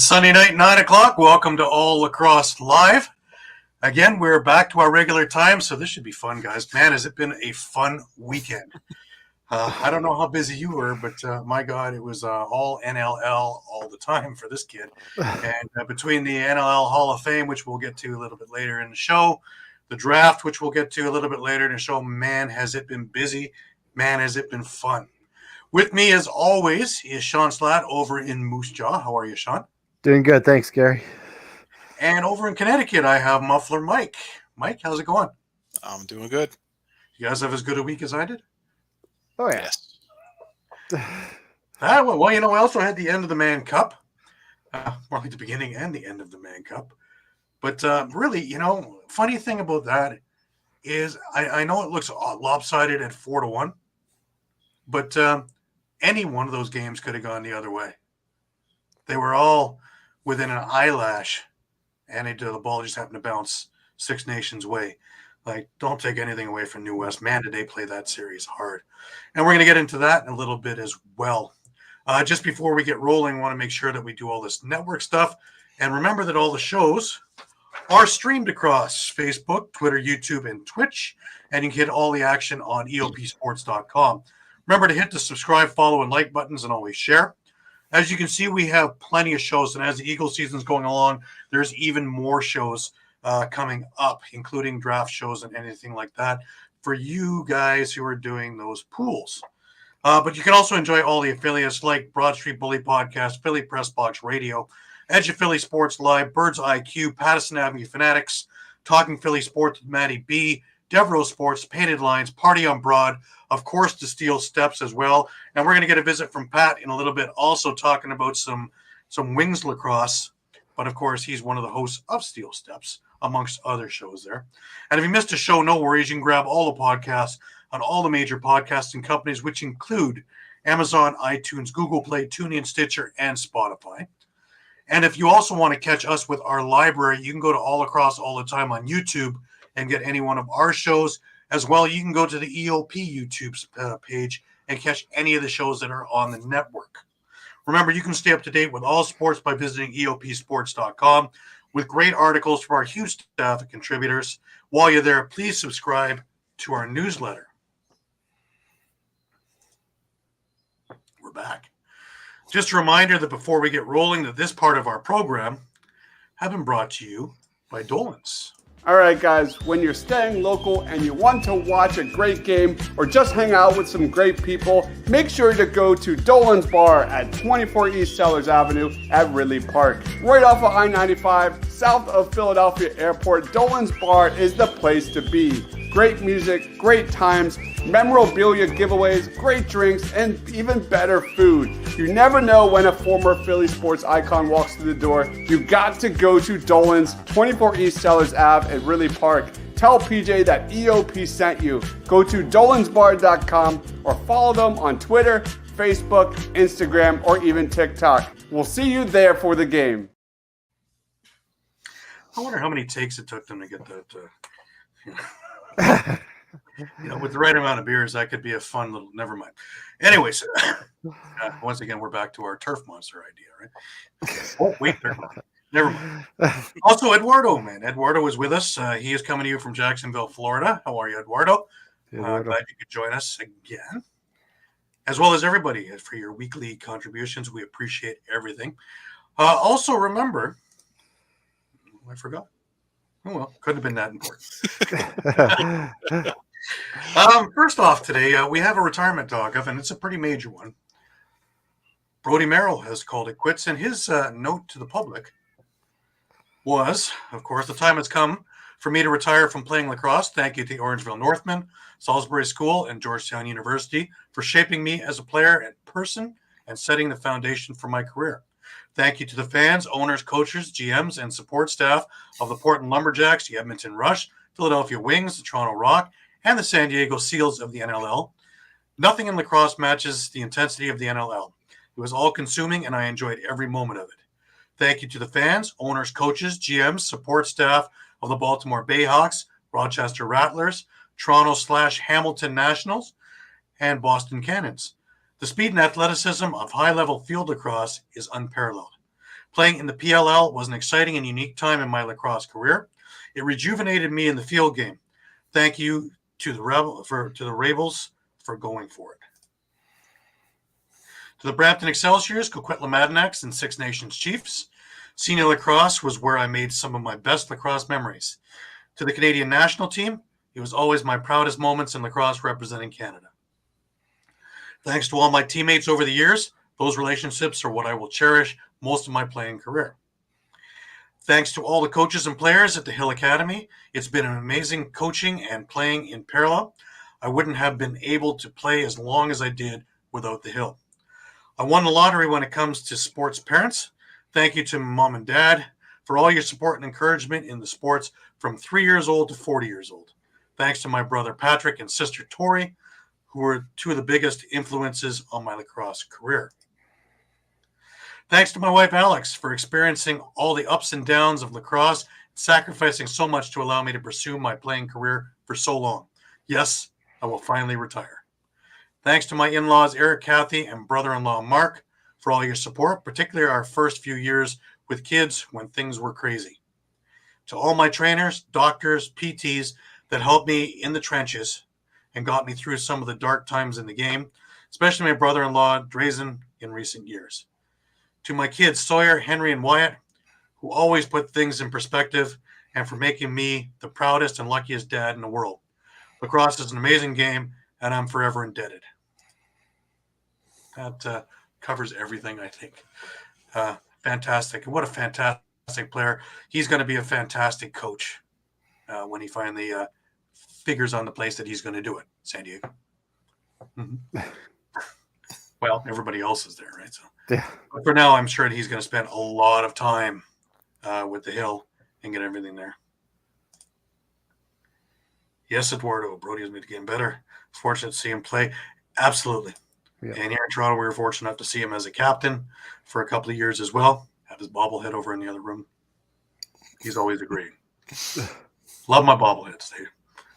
It's Sunday night, 9 o'clock. Welcome to All Lacrosse Live. Again, we're back to our regular time, so this should be fun, guys. Man, has it been a fun weekend. I don't know how busy you were, but my God, it was all NLL all the time for this kid. And between the NLL Hall of Fame, which we'll get to a little bit later in the show, the draft, which we'll get to a little bit later in the show, man, has it been busy. Man, has it been fun. With me, as always, is Shawn Slaght over in Moose Jaw. How are you, Shawn? Doing good. Thanks, Gary. And over in Connecticut, I have Muffler Mike. Mike, how's it going? I'm doing good. You guys have as good a week as I did? Oh, yeah. Yes. Well, you know, I also had the end of the Man Cup. More like the beginning and the end of the Man Cup. But really, you know, funny thing about that is I know it looks lopsided at 4-1, but any one of those games could have gone the other way. They were all within an eyelash, and the ball just happened to bounce Six Nations way. Like, don't take anything away from New West. Man, did they play that series hard. And we're going to get into that in a little bit as well. Just before we get rolling, I want to make sure that we do all this network stuff. And remember that all the shows are streamed across Facebook, Twitter, YouTube, and Twitch. And you can get all the action on eopsports.com. Remember to hit the subscribe, follow, and like buttons, and always share. As you can see, we have plenty of shows, and as the Eagle season is going along, there's even more shows coming up, including draft shows and anything like that for you guys who are doing those pools. But you can also enjoy all the affiliates like Broad Street Bully Podcast, Philly Press Box Radio, Edge of Philly Sports Live, Birds IQ, Patterson Avenue Fanatics, Talking Philly Sports with Matty B, Devereaux Sports, Painted Lines, Party on Broad, of course, the Steel Steps as well. And we're going to get a visit from Pat in a little bit, also talking about some wings lacrosse. But, of course, he's one of the hosts of Steel Steps, amongst other shows there. And if you missed a show, no worries. You can grab all the podcasts on all the major podcasting companies, which include Amazon, iTunes, Google Play, TuneIn, Stitcher, and Spotify. And if you also want to catch us with our library, you can go to All Lacrosse All the Time on YouTube and get any one of our shows. As well, you can go to the EOP YouTube page and catch any of the shows that are on the network. Remember, you can stay up to date with all sports by visiting eopsports.com with great articles from our huge staff of contributors. While you're there, please subscribe to our newsletter. We're back. Just a reminder that before we get rolling, that this part of our program has been brought to you by Dolan's. All right, guys, when you're staying local and you want to watch a great game or just hang out with some great people, make sure to go to Dolan's Bar at 24 East Sellers Avenue at Ridley Park. Right off of I-95, south of Philadelphia Airport, Dolan's Bar is the place to be. Great music, great times, memorabilia giveaways, great drinks, and even better food. You never know when a former Philly sports icon walks through the door. You got to go to Dolan's, 24 East Sellers Ave at Ridley Park. Tell PJ that EOP sent you. Go to dolansbar.com or follow them on Twitter, Facebook, Instagram, or even TikTok. We'll see you there for the game. I wonder how many takes it took them to get that. You know, with the right amount of beers, that could be a fun little. Never mind. Anyways, once again, we're back to our turf monster idea, right? Oh, wait, never mind. Also, Eduardo, man, Eduardo is with us. He is coming to you from Jacksonville, Florida. How are you, Eduardo? Glad you could join us again, as well as everybody for your weekly contributions. We appreciate everything. Also, remember, I forgot. Oh, well, couldn't have been that important. First off today, we have a retirement dog of, and it's a pretty major one. Brody Merrill has called it quits, and his note to the public was, of course, the time has come for me to retire from playing lacrosse. Thank you to the Orangeville Northmen, Salisbury School, and Georgetown University for shaping me as a player and person and setting the foundation for my career. Thank you to the fans, owners, coaches, GMs, and support staff of the Portland Lumberjacks, the Edmonton Rush, Philadelphia Wings, the Toronto Rock, and the San Diego Seals of the NLL. Nothing in lacrosse matches the intensity of the NLL. It was all-consuming, and I enjoyed every moment of it. Thank you to the fans, owners, coaches, GMs, support staff of the Baltimore Bayhawks, Rochester Rattlers, Toronto/Hamilton Nationals, and Boston Cannons. The speed and athleticism of high-level field lacrosse is unparalleled. Playing in the PLL was an exciting and unique time in my lacrosse career. It rejuvenated me in the field game. Thank you to the Rebels for going for it. To the Brampton Excelsiors, Coquitlam Madanax, and Six Nations Chiefs, senior lacrosse was where I made some of my best lacrosse memories. To the Canadian national team, it was always my proudest moments in lacrosse representing Canada. Thanks to all my teammates over the years, those relationships are what I will cherish most of my playing career. Thanks to all the coaches and players at the Hill Academy, it's been an amazing coaching and playing in parallel. I wouldn't have been able to play as long as I did without the Hill. I won the lottery when it comes to sports parents. Thank you to mom and dad for all your support and encouragement in the sports from 3 years old to 40 years old. Thanks to my brother Patrick and sister Tori, who were two of the biggest influences on my lacrosse career. Thanks to my wife Alex for experiencing all the ups and downs of lacrosse, sacrificing so much to allow me to pursue my playing career for so long. Yes, I will finally retire. Thanks to my in-laws, Eric, Kathy, and brother-in-law, Mark, for all your support, particularly our first few years with kids when things were crazy. To all my trainers, doctors, PTs that helped me in the trenches and got me through some of the dark times in the game, especially my brother-in-law, Drazen, in recent years. To my kids, Sawyer, Henry, and Wyatt, who always put things in perspective and for making me the proudest and luckiest dad in the world. Lacrosse is an amazing game, and I'm forever indebted. That covers everything, I think. Fantastic. What a fantastic player. He's going to be a fantastic coach when he finally figures on the place that he's going to do it, San Diego. Mm-hmm. Well, everybody else is there, right? So, yeah. But for now, I'm sure that he's going to spend a lot of time with the Hill and get everything there. Yes, Eduardo. Brody has made the game better. Fortunate to see him play. Absolutely. Yeah. And here in Toronto, we were fortunate enough to see him as a captain for a couple of years as well. Have his bobblehead over in the other room. He's always agreeing. Love my bobbleheads.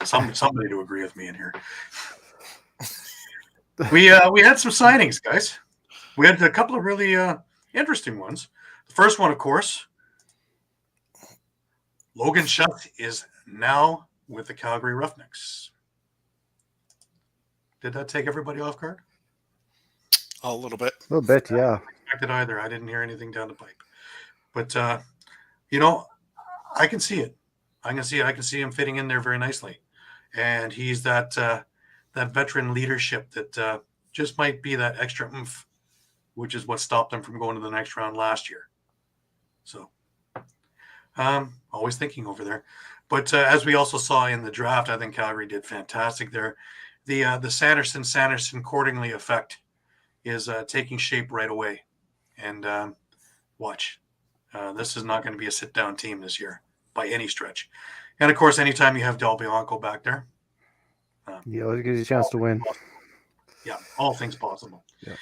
Somebody to agree with me in here. We had some signings, guys. We had a couple of really interesting ones. The first one, of course, Logan Schutt is now with the Calgary Roughnecks. Did that take everybody off guard? A little bit. A little bit, yeah. I didn't expect it either. I didn't hear anything down the pipe. But, I can see it. I can see him fitting in there very nicely. And he's that veteran leadership that just might be that extra oomph, which is what stopped him from going to the next round last year. So, always thinking over there. But as we also saw in the draft, I think Calgary did fantastic there. The Sanderson Cordingly effect is taking shape right away. And watch. This is not going to be a sit-down team this year by any stretch. And, of course, anytime you have Del Bianco back there. It gives you a chance to win. Yeah, all things possible. Yeah.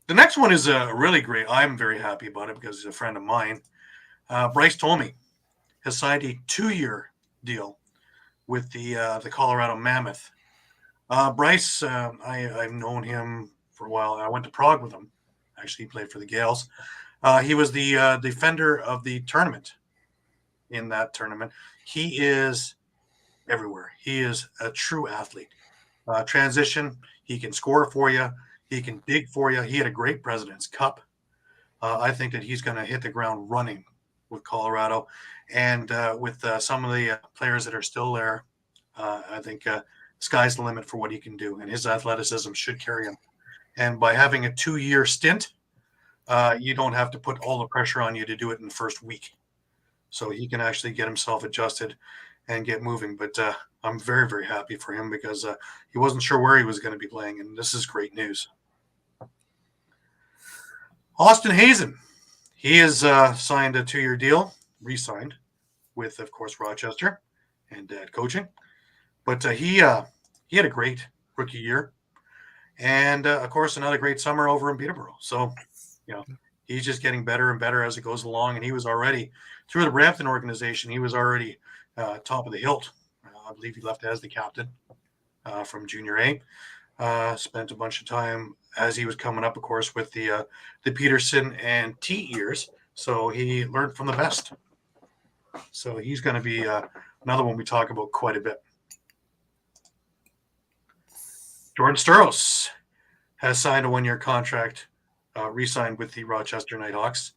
The next one is really great. I'm very happy about it because he's a friend of mine. Bryce Tomey has signed a 2-year deal with the Colorado Mammoth. Bryce, I've known him for a while. I went to Prague with him. Actually, he played for the Gales. He was the defender of the tournament in that tournament. He is everywhere. He is a true athlete. Transition, he can score for you. He can dig for you. He had a great President's Cup. I think that he's going to hit the ground running with Colorado. And with some of the players that are still there, I think sky's the limit for what he can do. And his athleticism should carry him. And by having a 2-year stint, you don't have to put all the pressure on you to do it in the first week. So he can actually get himself adjusted and get moving. But I'm very, very happy for him because he wasn't sure where he was going to be playing. And this is great news. Austin Hazen. He has signed a 2-year deal, re-signed with, of course, Rochester and coaching. But he had a great rookie year. And, of course, another great summer over in Peterborough. So, he's just getting better and better as it goes along. And he was already, through the Brampton organization, he was already top of the hilt. I believe he left as the captain from Junior A. Spent a bunch of time as he was coming up, of course, with the Peterson and T years So he learned from the best. So he's going to be another one we talk about quite a bit. Jordan Sturros has signed a 1-year contract, re-signed with the Rochester Nighthawks.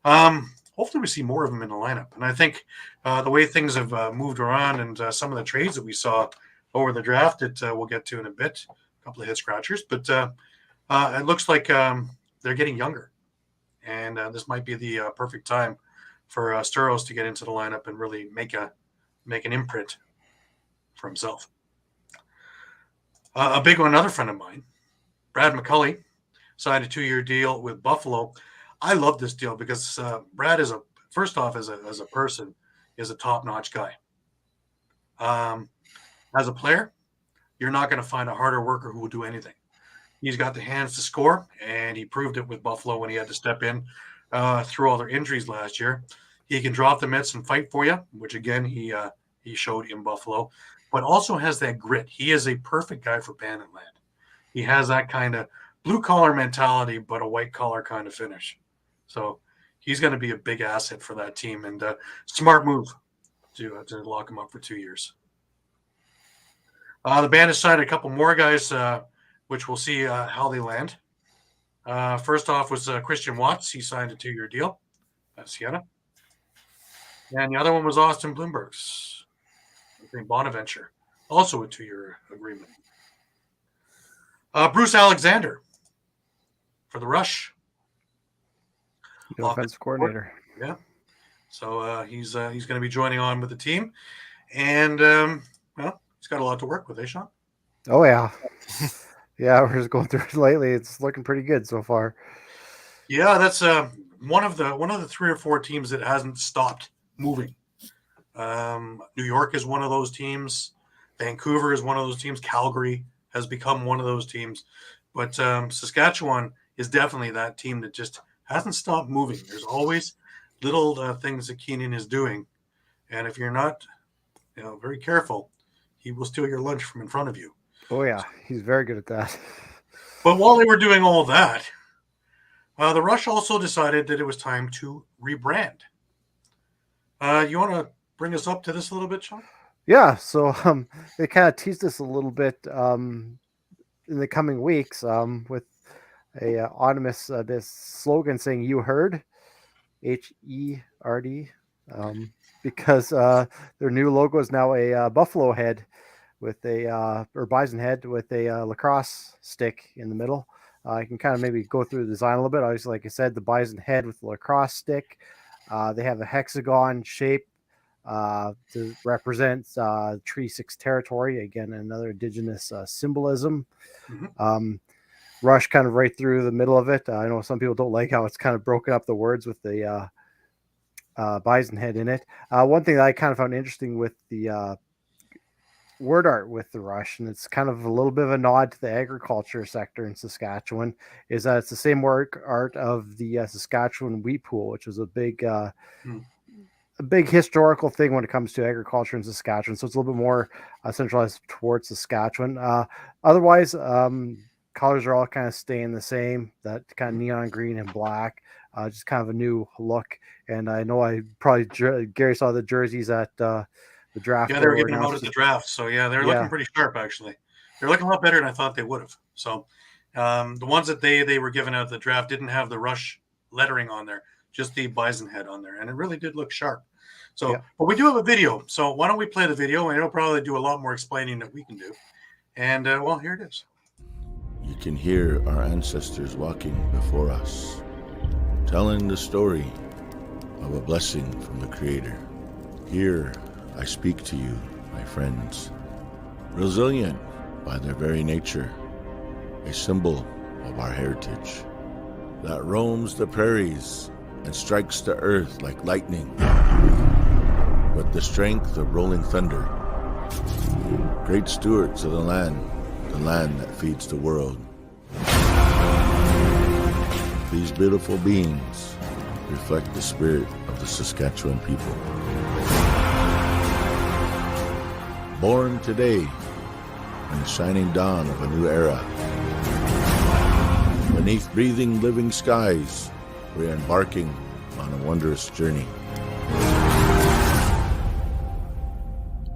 Hopefully we see more of them in the lineup. And I think the way things have moved around and some of the trades that we saw over the draft that we'll get to in a bit, a couple of head scratchers, but it looks like they're getting younger. And this might be the perfect time for Sturros to get into the lineup and really make an imprint for himself. A big one, another friend of mine, Brad McCulley, signed a 2-year deal with Buffalo. I love this deal because Brad is first off, as a person, is a top-notch guy. As a player, you're not going to find a harder worker who will do anything. He's got the hands to score, and he proved it with Buffalo when he had to step in through all their injuries last year. He can drop the mitts and fight for you, which again he showed in Buffalo, but also has that grit. He is a perfect guy for Banditland. He has that kind of blue-collar mentality, but a white-collar kind of finish. So he's going to be a big asset for that team, and smart move to lock him up for 2 years. The band has signed a couple more guys, which we'll see how they land. First off was Christian Watts. He signed a 2-year deal at Siena. And the other one was Austin Bloomberg's, Bonaventure, also a 2-year agreement. Bruce Alexander for the Rush. The offensive coordinator. Yeah. So he's going to be joining on with the team. And, well, he's got a lot to work with, Shawn? Oh, yeah. Yeah, we're just going through it lately. It's looking pretty good so far. Yeah, that's one of the 3 or 4 teams that hasn't stopped moving. New York is one of those teams. Vancouver is one of those teams. Calgary has become one of those teams. But Saskatchewan is definitely that team that just hasn't stopped moving. There's always little things that Keenan is doing. And if you're not very careful, he will steal your lunch from in front of you. Oh, yeah. He's very good at that. But while they were doing all that, the Rush also decided that it was time to rebrand. You want to bring us up to this a little bit, Shawn? Yeah, so they kind of teased us a little bit in the coming weeks with a anonymous this slogan saying "You heard," HERD, because their new logo is now a buffalo head with or bison head with a lacrosse stick in the middle. I can kind of maybe go through the design a little bit. Obviously, like I said, the bison head with the lacrosse stick. They have a hexagon shape to represent Treaty 6 territory. Again, another Indigenous symbolism. Mm-hmm. Rush kind of right through the middle of it. I know some people don't like how it's kind of broken up the words with the bison head in it. One thing that I kind of found interesting with the word art with the Rush, and it's kind of a little bit of a nod to the agriculture sector in Saskatchewan, is that it's the same work art of the Saskatchewan wheat pool, which was a big historical thing when it comes to agriculture in Saskatchewan. So it's a little bit more centralized towards Saskatchewan. Otherwise, colors are all kind of staying the same, that kind of neon green and black, just kind of a new look. And I know Gary saw the jerseys at the draft. Yeah, they were giving them out at the draft. So, yeah, they're looking pretty sharp, actually. They're looking a lot better than I thought they would have. So, the ones that they were giving out at the draft didn't have the Rush lettering on there, just the bison head on there. And it really did look sharp. So, but we do have a video. So, why don't we play the video? And it'll probably do a lot more explaining than we can do. And, well, here it is. You can hear our ancestors walking before us, telling the story of a blessing from the Creator. Here, I speak to you, my friends, resilient by their very nature, a symbol of our heritage that roams the prairies and strikes the earth like lightning with the strength of rolling thunder. Great stewards of the land that feeds the world. These beautiful beings reflect the spirit of the Saskatchewan people. Born today in the shining dawn of a new era. Beneath breathing living skies, we're embarking on a wondrous journey.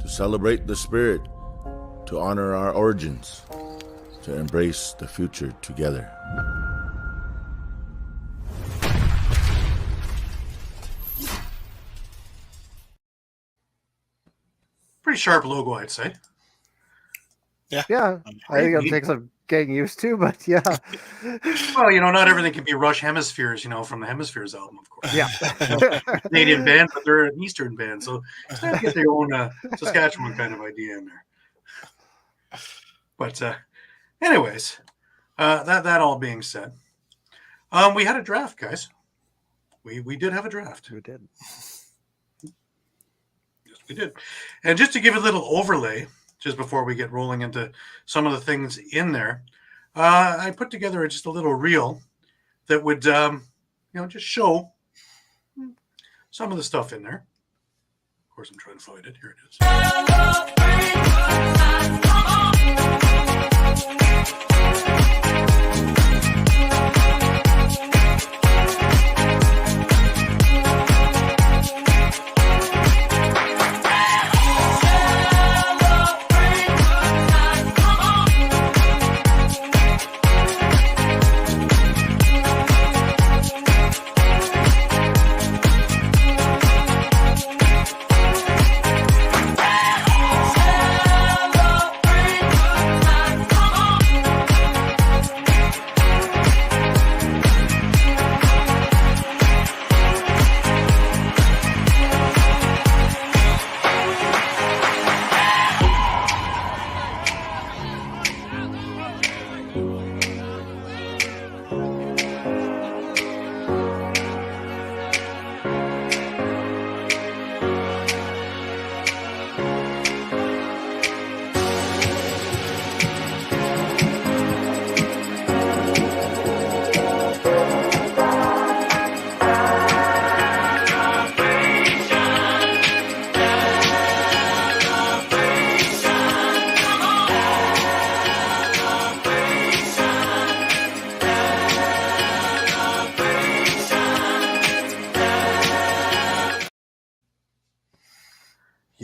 To celebrate the spirit, to honor our origins, to embrace the future together. Pretty sharp logo, I'd say. Yeah, I think it'll take some getting used to, but yeah. Well, not everything can be Rush Hemispheres, from the Hemispheres album, of course. Yeah. Canadian band, but they're an Eastern band, so it's time to get their own Saskatchewan kind of idea in there. But anyways, that all being said, we had a draft, guys. We did have a draft. We did. Yes, we did. And just to give a little overlay, just before we get rolling into some of the things in there, I put together just a little reel that would, just show some of the stuff in there. Of course, I'm trying to find it. Here it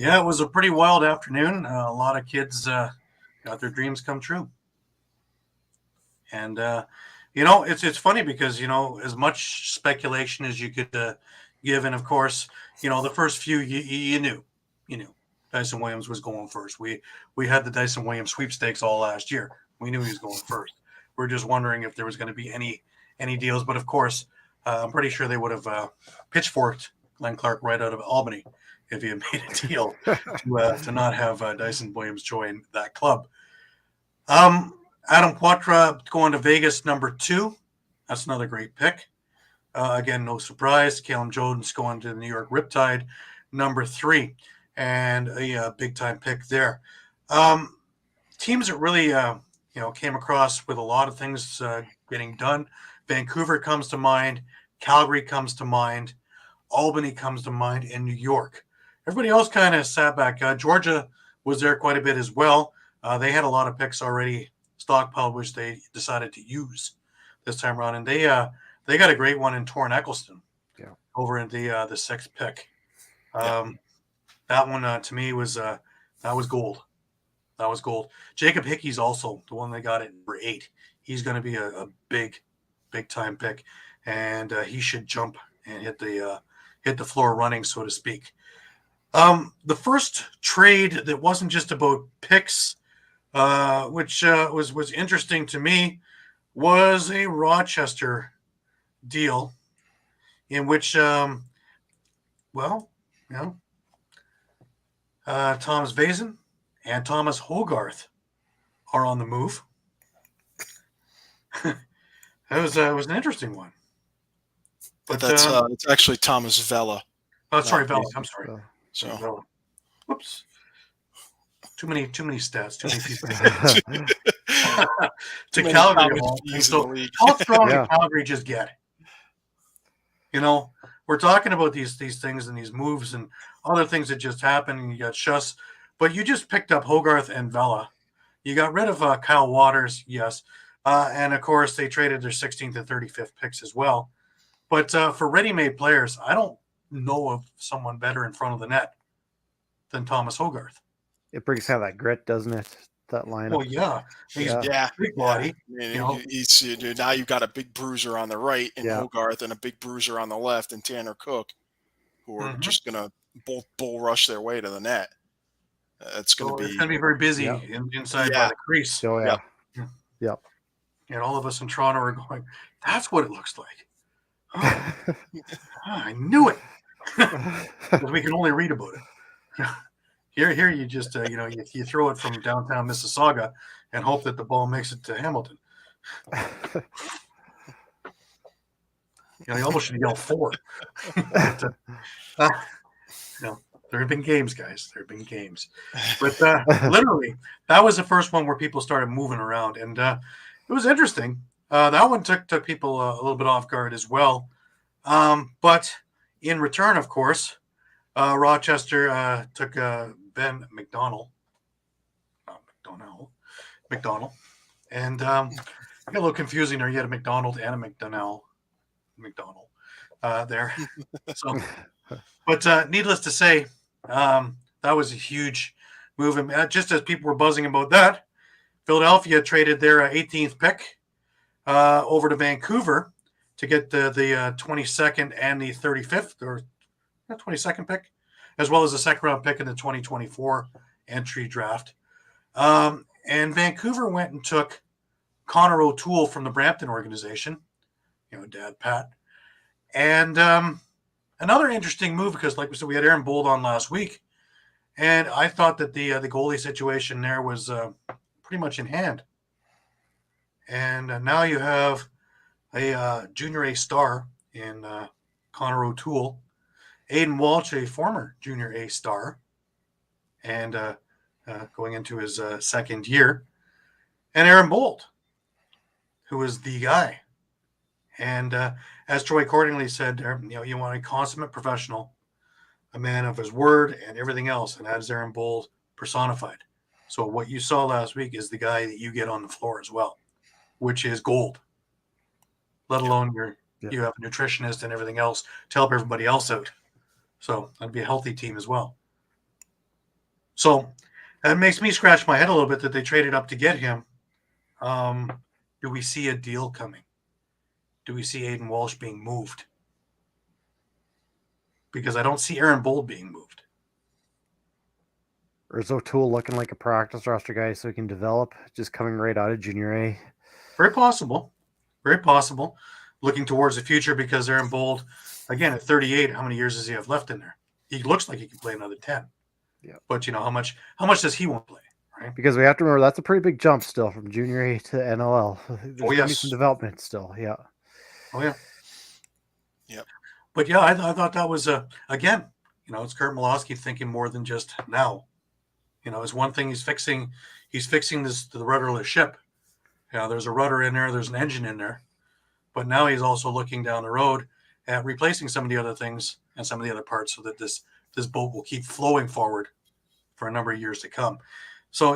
Yeah, it was a pretty wild afternoon. A lot of kids got their dreams come true. And, it's funny because, as much speculation as you could give. And, of course, the first few you knew Dyson Williams was going first. We had the Dyson Williams sweepstakes all last year. We knew he was going first. We're just wondering if there was going to be any deals. But, of course, I'm pretty sure they would have pitchforked Glenn Clark right out of Albany if he had made a deal to not have Dyson Williams join that club. Adam Poitras going to Vegas, number 2. That's another great pick. Again, no surprise. Calum Jones going to the New York Riptide, number 3. And a big-time pick there. Teams that really, came across with a lot of things getting done. Vancouver comes to mind. Calgary comes to mind. Albany comes to mind, and New York. Everybody else kind of sat back. Georgia was there quite a bit as well. They had a lot of picks already stockpiled, which they decided to use this time around. And they got a great one in Torrin Eccleston over in the 6th pick. That one, to me, was gold. That was gold. Jacob Hickey's also the one they got at number 8. He's going to be a big-time pick, and he should jump and hit the floor running, so to speak. The first trade that wasn't just about picks, which was interesting to me, was a Rochester deal in which, Thomas Vazen and Thomas Hogarth are on the move. It was an interesting one. But that's it's actually Thomas Vella. Oh, sorry, Vella. I'm sorry. So, Vella. Whoops. Too many stats. Too many people. To Calgary. So how strong did Calgary just get? We're talking about these things and these moves and other things that just happened. And you got Schuss, but you just picked up Hogarth and Vella. You got rid of Kyle Waters, yes. And, of course, they traded their 16th and 35th picks as well. But for ready-made players, I don't know of someone better in front of the net than Thomas Hogarth. It brings out that grit, doesn't it? That lineup. Well, yeah, he's Yeah, big body. Now you've got a big bruiser on the right in Yeah. Hogarth and a big bruiser on the left in Tanner Cook, who are just going to both bull rush their way to the net. It's going to be very busy Yeah. inside by the crease. Oh, yeah. Yep. And all of us in Toronto are going, that's what it looks like. Oh, I knew it. Because we can only read about it. Here you just, you throw it from downtown Mississauga and hope that the ball makes it to Hamilton. You almost should yell 4. There have been games, guys. There have been games. But literally, that was the first one where people started moving around. And it was interesting. That one took people a little bit off guard as well. But in return, of course, Rochester took Ben McDonald. McDonald. And it got a little confusing there. You had a McDonald and a McDonald there. So, but needless to say, that was a huge move. And just as people were buzzing about that, Philadelphia traded their 18th pick over to Vancouver to get the 22nd and the 35th, or 22nd pick, as well as a second-round pick in the 2024 entry draft. And Vancouver went and took Connor O'Toole from the Brampton organization, Dad Pat. And another interesting move, because like we said, we had Aaron Bold on last week, and I thought that the goalie situation there was pretty much in hand. And now you have a Junior A star in Connor O'Toole, Aiden Walsh, a former Junior A star, and going into his second year, and Aaron Bold, who is the guy. And as Troy Cordingley said, you want a consummate professional, a man of his word and everything else, and that is Aaron Bold personified. So what you saw last week is the guy that you get on the floor as well, which is gold. Let alone you have a nutritionist and everything else to help everybody else out. So that'd be a healthy team as well. So that makes me scratch my head a little bit that they traded up to get him. Do we see a deal coming? Do we see Aiden Walsh being moved? Because I don't see Aaron Bold being moved. Or is O'Toole looking like a practice roster guy so he can develop, just coming right out of Junior A? Very possible. Very possible. Looking towards the future, because Aaron Bold, again, at 38, how many years does he have left in there? He looks like he can play another 10. Yeah. But how much does he want to play? Right? Because we have to remember that's a pretty big jump still from Junior A to NLL. There's going to be yes. some development still. Yeah. Oh, yeah. Yep. But yeah, I thought that was again, it's Kurt Malosky thinking more than just now. It's one thing he's fixing the rudderless ship. There's a rudder in there, there's an engine in there. But now he's also looking down the road at replacing some of the other things and some of the other parts so that this boat will keep flowing forward for a number of years to come. So,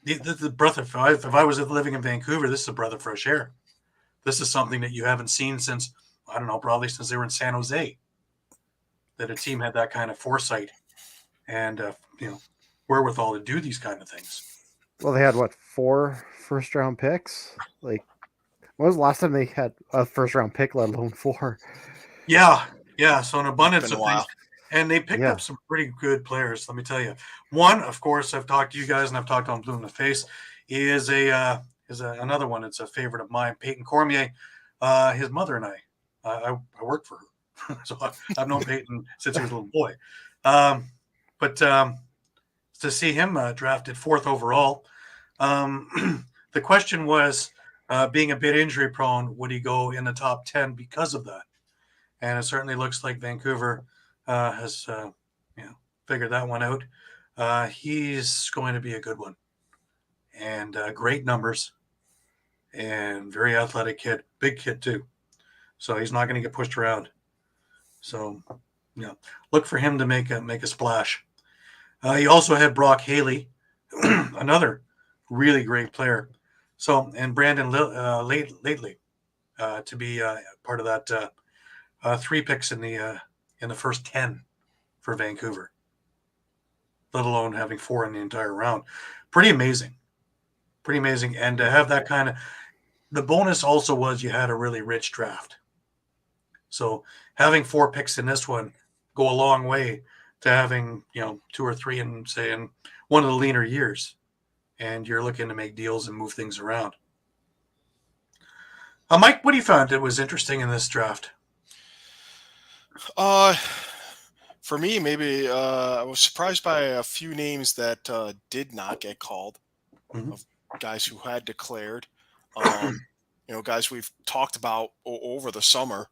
the breath of, if I was living in Vancouver, this is a breath of fresh air. This is something that you haven't seen since, I don't know, probably since they were in San Jose, that a team had that kind of foresight and, wherewithal to do these kind of things. Well, they had 4 first-round picks? Like, when was the last time they had a first-round pick, let alone 4? Yeah. So an abundance of while. things. And they picked up some pretty good players, let me tell you. One, of course, I've talked to you guys and I've talked on Blue in the Face, is another one. It's a favorite of mine, Peyton Cormier. His mother and I work for her. So I've known Peyton since he was a little boy. But to see him drafted 4th overall, the question was, being a bit injury prone, would he go in the top 10 because of that? And it certainly looks like Vancouver has figured that one out. He's going to be a good one, and great numbers, and very athletic kid, big kid too. So he's not going to get pushed around. So look for him to make a splash. He also had Brock Haley, another really great player. So, and Brandon Lately to be part of that 3 picks in the first 10 for Vancouver, let alone having 4 in the entire round. Pretty amazing. And to have that kind of, the bonus also was you had a really rich draft. So having 4 picks in this one go a long way to having, 2 or 3 in, say, in one of the leaner years, and you're looking to make deals and move things around. Mike, what do you find that was interesting in this draft? For me, maybe I was surprised by a few names that did not get called, of guys who had declared. Guys we've talked about over the summer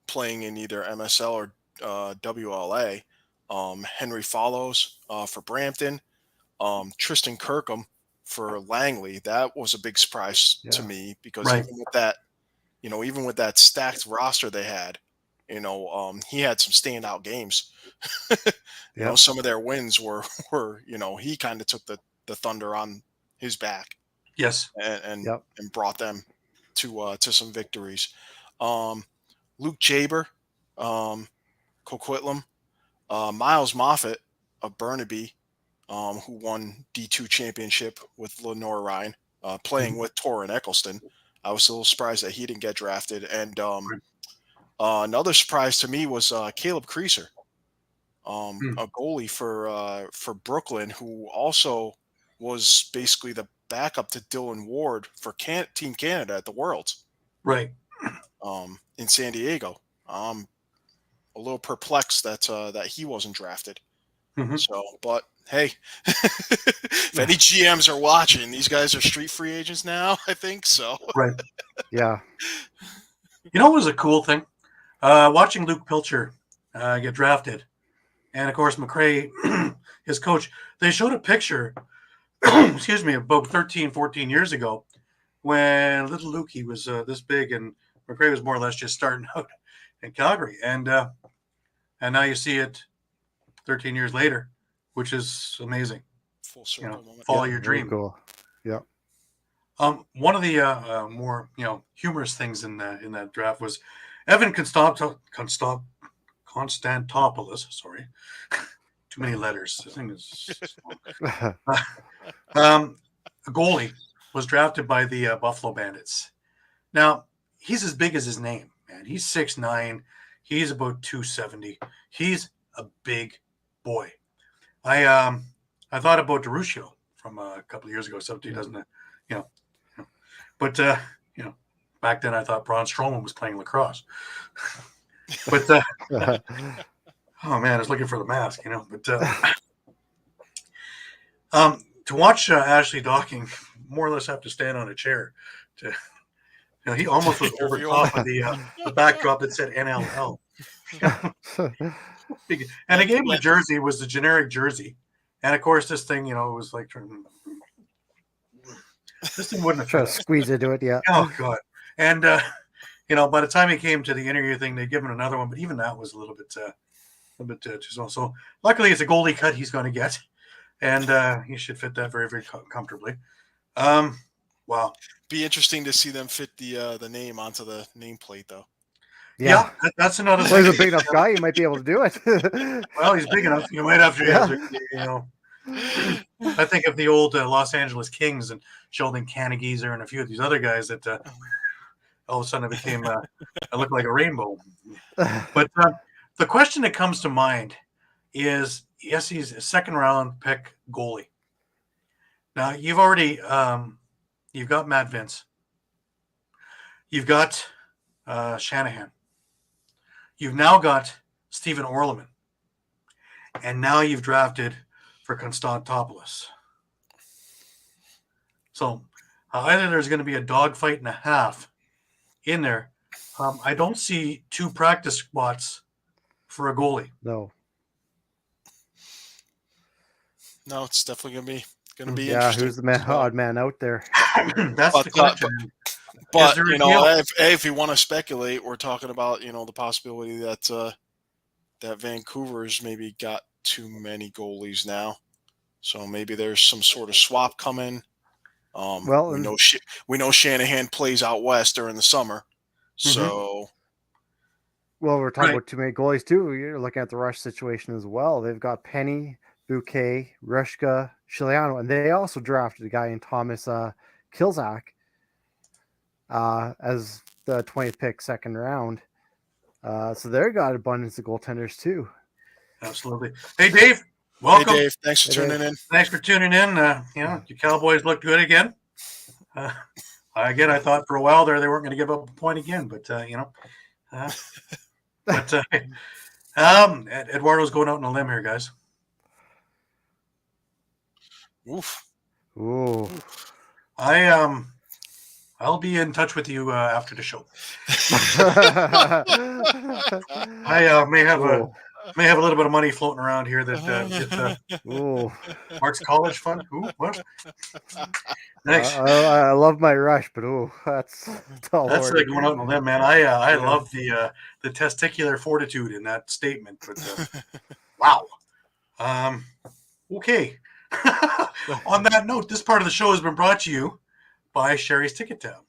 playing in either MSL or WLA. Henry Follows for Brampton. Tristan Kirkham for Langley. That was a big surprise to me because even with that stacked roster they had, he had some standout games. Some of their wins were he kind of took the thunder on his back. Yes. And brought them to some victories. Luke Jaber, Coquitlam, Miles Moffat of Burnaby, who won D2 championship with Lenore Ryan, playing with Torrin Eccleston. I was a little surprised that he didn't get drafted. And another surprise to me was Caleb Creaser, a goalie for Brooklyn, who also was basically the backup to Dylan Ward for Team Canada at the Worlds. Right. In San Diego. I'm a little perplexed that he wasn't drafted. So, but hey, if any GMs are watching, these guys are street free agents now, I think so. Right. Yeah. What was a cool thing? Watching Luke Pilcher get drafted, and of course McRae, his coach, they showed a picture, about 13, 14 years ago when little Lukey was this big and McRae was more or less just starting out in Calgary. And now you see it 13 years later, which is amazing. Full circle moment. Follow your dream. Cool. Yeah. One of the more humorous things in that draft was Evan Konstantopoulos. Sorry, too many letters. The thing is, a goalie was drafted by the Buffalo Bandits. Now he's as big as his name, man. He's 6'9". He's about 270. He's a big boy. I thought about DeRuscio from a couple of years ago. Something he doesn't, but back then I thought Braun Strowman was playing lacrosse. But oh man, I was looking for the mask, But to watch Ashley Docking more or less have to stand on a chair to. He almost was over top of the backdrop that said NLL. And they gave him a jersey. It was the generic jersey. And of course, this thing, it was like this thing wouldn't have try to squeeze into it. Yeah. Oh God. And by the time he came to the interview thing, they'd given him another one, but even that was a little bit too small. So luckily, it's a goalie cut he's going to get, and he should fit that very, very comfortably. Wow. Be interesting to see them fit the name onto the nameplate, though. Yeah, that's another thing. Well, he's a big enough guy; you might be able to do it. Well, he's big enough. You might have to. I think of the old Los Angeles Kings and Sheldon Cannigeezer and a few of these other guys that all of a sudden it became I look like a rainbow. But the question that comes to mind is, yes, he's a second round pick goalie. Now you've already you've got Matt Vince, you've got Shanahan, you've now got Stephen Orleman, and now you've drafted for Konstantopoulos. So either there's going to be a dogfight and a half in there. I don't see 2 practice spots for a goalie. No, it's definitely going to be yeah, interesting. who's the odd man out there? That's the question. But if you want to speculate, we're talking about the possibility that Vancouver's maybe got too many goalies now, so maybe there's some sort of swap coming. We know Shanahan plays out west during the summer, so Well, we're talking Right. about too many goalies too. You're looking at the Rush situation as well. They've got Penny, Bouquet, Rushka, Chiliano, and they also drafted a guy in Thomas Kilzak as the 20th pick, second round. So they've got abundance of goaltenders too. Absolutely. Hey, Dave. Welcome. Hey, Dave. Thanks for Hey, tuning Dave. in. Thanks for tuning in. Your Cowboys looked good again. Again, I thought for a while there they weren't going to give up a point again, but Eduardo's going out on a limb here, guys. Oof. Ooh. I'll be in touch with you after the show. I may have a little bit of money floating around here that Mark's college fund. Ooh, what? Nice. I love my Rush, but that's all. That's like going out on a limb, man. I love the testicular fortitude in that statement. But wow. Okay. On that note, this part of the show has been brought to you by Sherry's Ticket Town.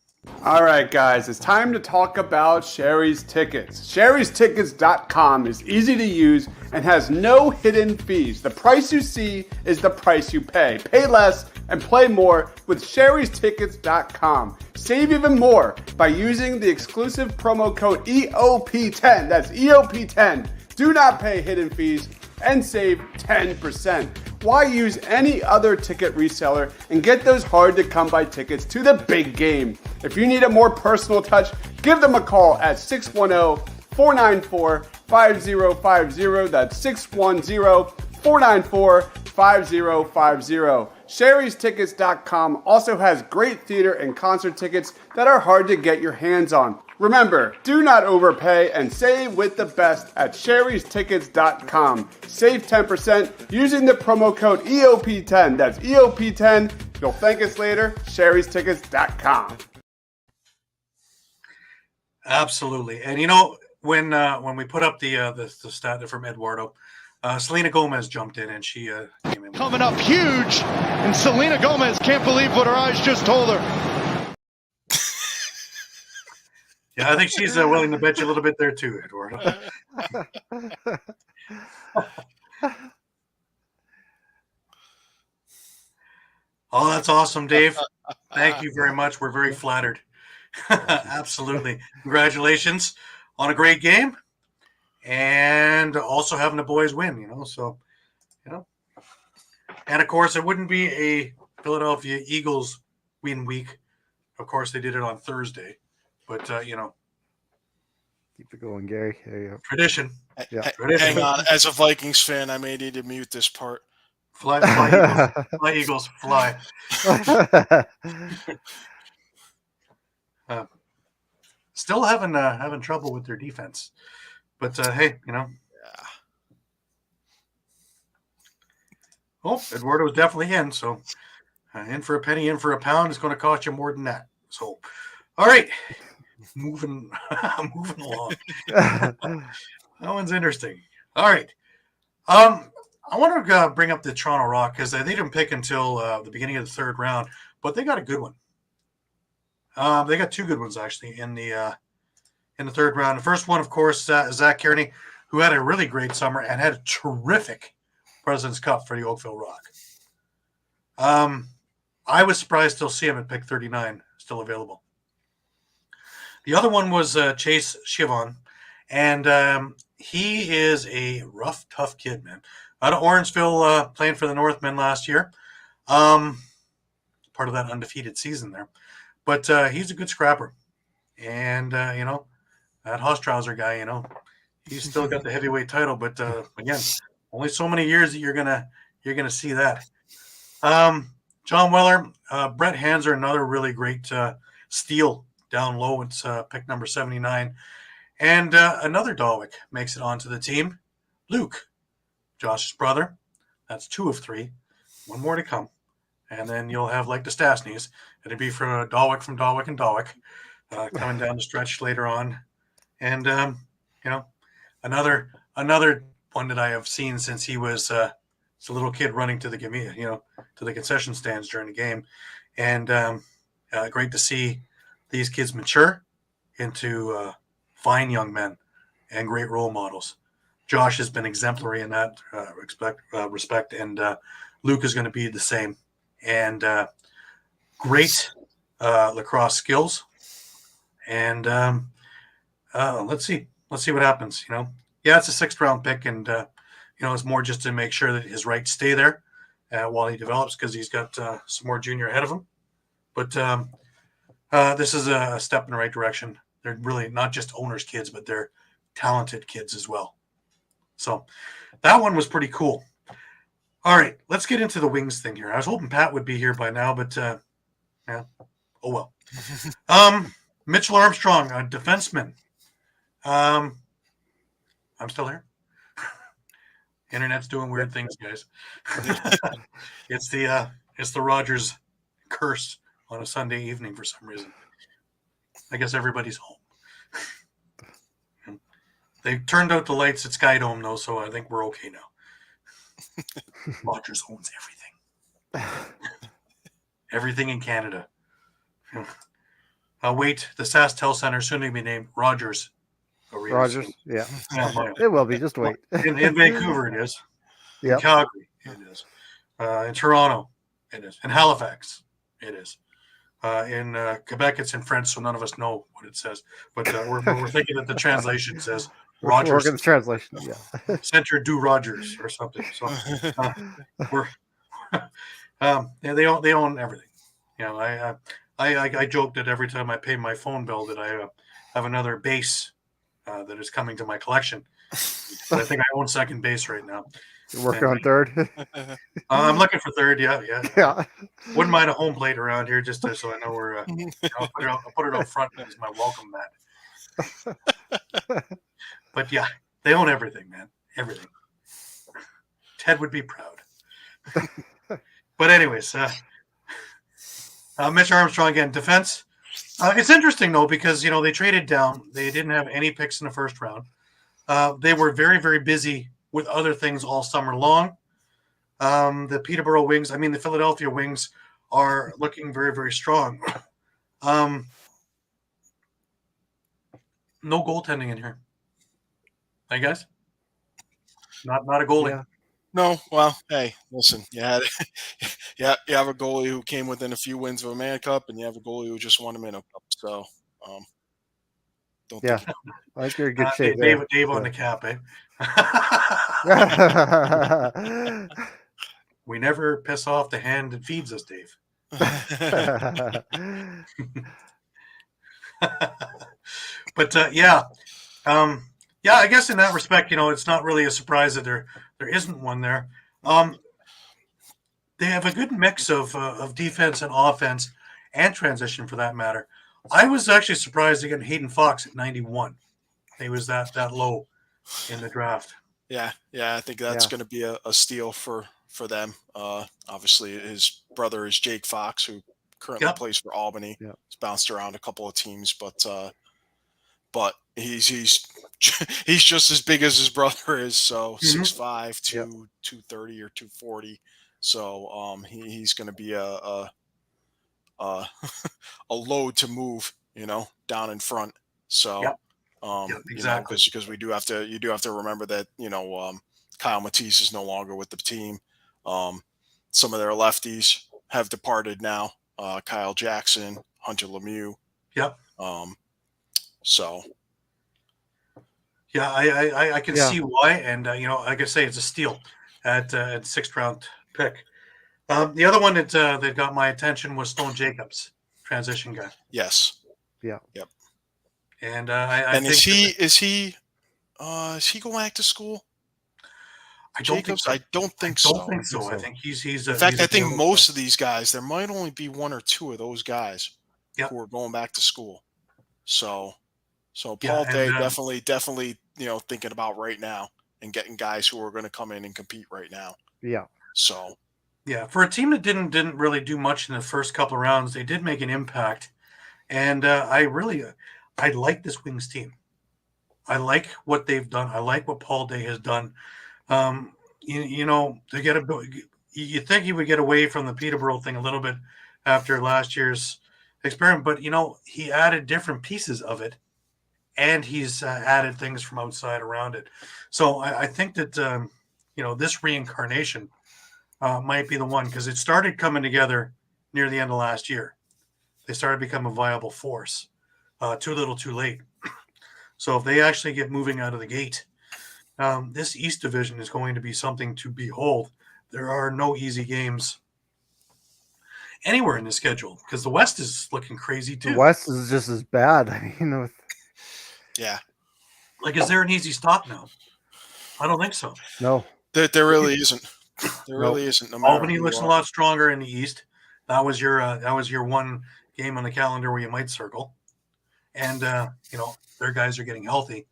All right, guys, it's time to talk about Sherry's Tickets. Sherry'sTickets.com is easy to use and has no hidden fees. The price you see is the price you pay. Pay less and play more with Sherry'sTickets.com. Save even more by using the exclusive promo code EOP10. That's EOP10. Do not pay hidden fees and save 10%. Why use any other ticket reseller and get those hard-to-come-by tickets to the big game? If you need a more personal touch, give them a call at 610-494-5050. That's 610-494-5050. Sherry'sTickets.com also has great theater and concert tickets that are hard to get your hands on. Remember, do not overpay and save with the best at Sherry'sTickets.com. Save 10% using the promo code EOP10. That's EOP10. You'll thank us later. Sherry'sTickets.com. Absolutely, and when we put up the stat from Eduardo, Selena Gomez jumped in and she came in. Coming up huge, and Selena Gomez can't believe what her eyes just told her. Yeah, I think she's willing to bet you a little bit there too, Eduardo. Oh, that's awesome, Dave. Thank you very much. We're very flattered. Absolutely. Congratulations on a great game and also having the boys win, And of course, it wouldn't be a Philadelphia Eagles win week. Of course, they did it on Thursday. But, keep it going, Gary. There you go. Tradition. Yeah. Tradition. Hang on. As a Vikings fan, I may need to mute this part. Fly, Eagles. Fly, Eagles, fly. Still having trouble with their defense. But, hey, Yeah. Oh, Eduardo's definitely in. So, in for a penny, in for a pound. It's going to cost you more than that. So, all right. Moving along. That one's interesting. All right. I want to bring up the Toronto Rock because they didn't pick until the beginning of the third round, but they got a good one. They got two good ones actually in the third round. The first one, of course, Zach Kearney, who had a really great summer and had a terrific President's Cup for the Oakville Rock. I was surprised to see him at pick 39 still available. The other one was Chase Chivon, and he is a rough, tough kid, man. Out of Orangeville, playing for the Northmen last year. Part of that undefeated season there. But he's a good scrapper. And, that Hostrouser guy, he's still got the heavyweight title. But, again, only so many years that you're gonna see that. John Weller, Brett Hanser, another really great steal down low. It's pick number 79. And another Dalwick makes it onto the team. Luke, Josh's brother. That's 2 of 3. One more to come. And then you'll have like the Stastnys. It'll be from Dalwick and Dalwick coming down the stretch later on. And, another one that I have seen since he was a little kid running to the to the concession stands during the game. And great to see these kids mature into fine young men and great role models. Josh has been exemplary in that respect, and Luke is going to be the same. And great lacrosse skills. And let's see what happens. It's a 6th round pick, and it's more just to make sure that his rights stay there while he develops, because he's got some more junior ahead of him. But this is a step in the right direction. They're really not just owners' kids, but they're talented kids as well. So that one was pretty cool. All right, let's get into the wings thing here. I was hoping Pat would be here by now, but yeah, oh well. Mitchell Armstrong, a defenseman. I'm still here. Internet's doing weird things, guys. It's the Rogers curse on a Sunday evening for some reason. I guess everybody's home. They turned out the lights at Sky Dome, though, so I think we're okay now. Rogers owns everything. Everything in Canada. Wait, the SaskTel Center soon to be named Rogers Arena. Rogers, yeah. It will be, just wait. In Vancouver, it is. Yeah. In Calgary, it is. In Toronto, it is. In Halifax, it is. In Quebec, it's in French, so none of us know what it says. But we're thinking that the translation says Rogers. We're working the translation, yeah. Center du Rogers or something. So they own everything. I joke that every time I pay my phone bill that I have another base that is coming to my collection. But I think I own second base right now. You're working on third? I'm looking for third, yeah. Yeah. Wouldn't mind a home plate around here just so I know where I'll put it up front as my welcome mat. But yeah, they own everything, man. Everything. Ted would be proud. But anyways, Mitch Armstrong again, defense. It's interesting though, because they traded down. They didn't have any picks in the first round. They were very, very busy with other things all summer long. The Peterborough Wings, the Philadelphia Wings are looking very, very strong. No goaltending in here. Hey guys, not a goalie. Yeah. No, well, hey, listen, you have a goalie who came within a few wins of a Man Cup, and you have a goalie who just won a Minnow Cup. So, don't Yeah, think I think you're in good shape there. Dave on the cap, eh? We never piss off the hand that feeds us, Dave. But yeah, I guess in that respect, it's not really a surprise that there isn't one there. They have a good mix of defense and offense and transition, for that matter. I was actually surprised to get Hayden Fox at 91. He was that low in the draft. Yeah, I think that's going to be a steal for them. Obviously, his brother is Jake Fox, who currently plays for Albany. Yep. He's bounced around a couple of teams, but he's just as big as his brother is. So 6'5", 230 or 240. So he's going to be a load to move, down in front. So exactly, because you do have to remember that Kyle Matisse is no longer with the team. Some of their lefties have departed now. Kyle Jackson, Hunter Lemieux. Yep. So. Yeah, I can see why, and like I say, it's a steal at 6th round pick. The other one that got my attention was Stone Jacobs, transition guy. Yes. Yeah. Yep. And is he going back to school? I don't think so. I don't think so. I think he's. In fact, I think most of these guys, there might only be one or two of those guys who are going back to school. So Paul Day definitely, thinking about right now and getting guys who are going to come in and compete right now. Yeah. So. Yeah, for a team that didn't really do much in the first couple of rounds, they did make an impact, and I like this Wings team. I like what they've done. I like what Paul Day has done. You think he would get away from the Peterborough thing a little bit after last year's experiment, but he added different pieces of it, and he's added things from outside around it. So I think that this reincarnation might be the one, because it started coming together near the end of last year. They started to become a viable force. Too little, too late. So if they actually get moving out of the gate, this East Division is going to be something to behold. There are no easy games anywhere in the schedule, because the West is looking crazy too. The West is just as bad. I mean, Yeah. Like, is there an easy stop now? I don't think so. no. There really isn't. There really isn't. No matter Albany who looks you a are. lot stronger in the East. That was your one game on the calendar where you might circle. And their guys are getting healthy,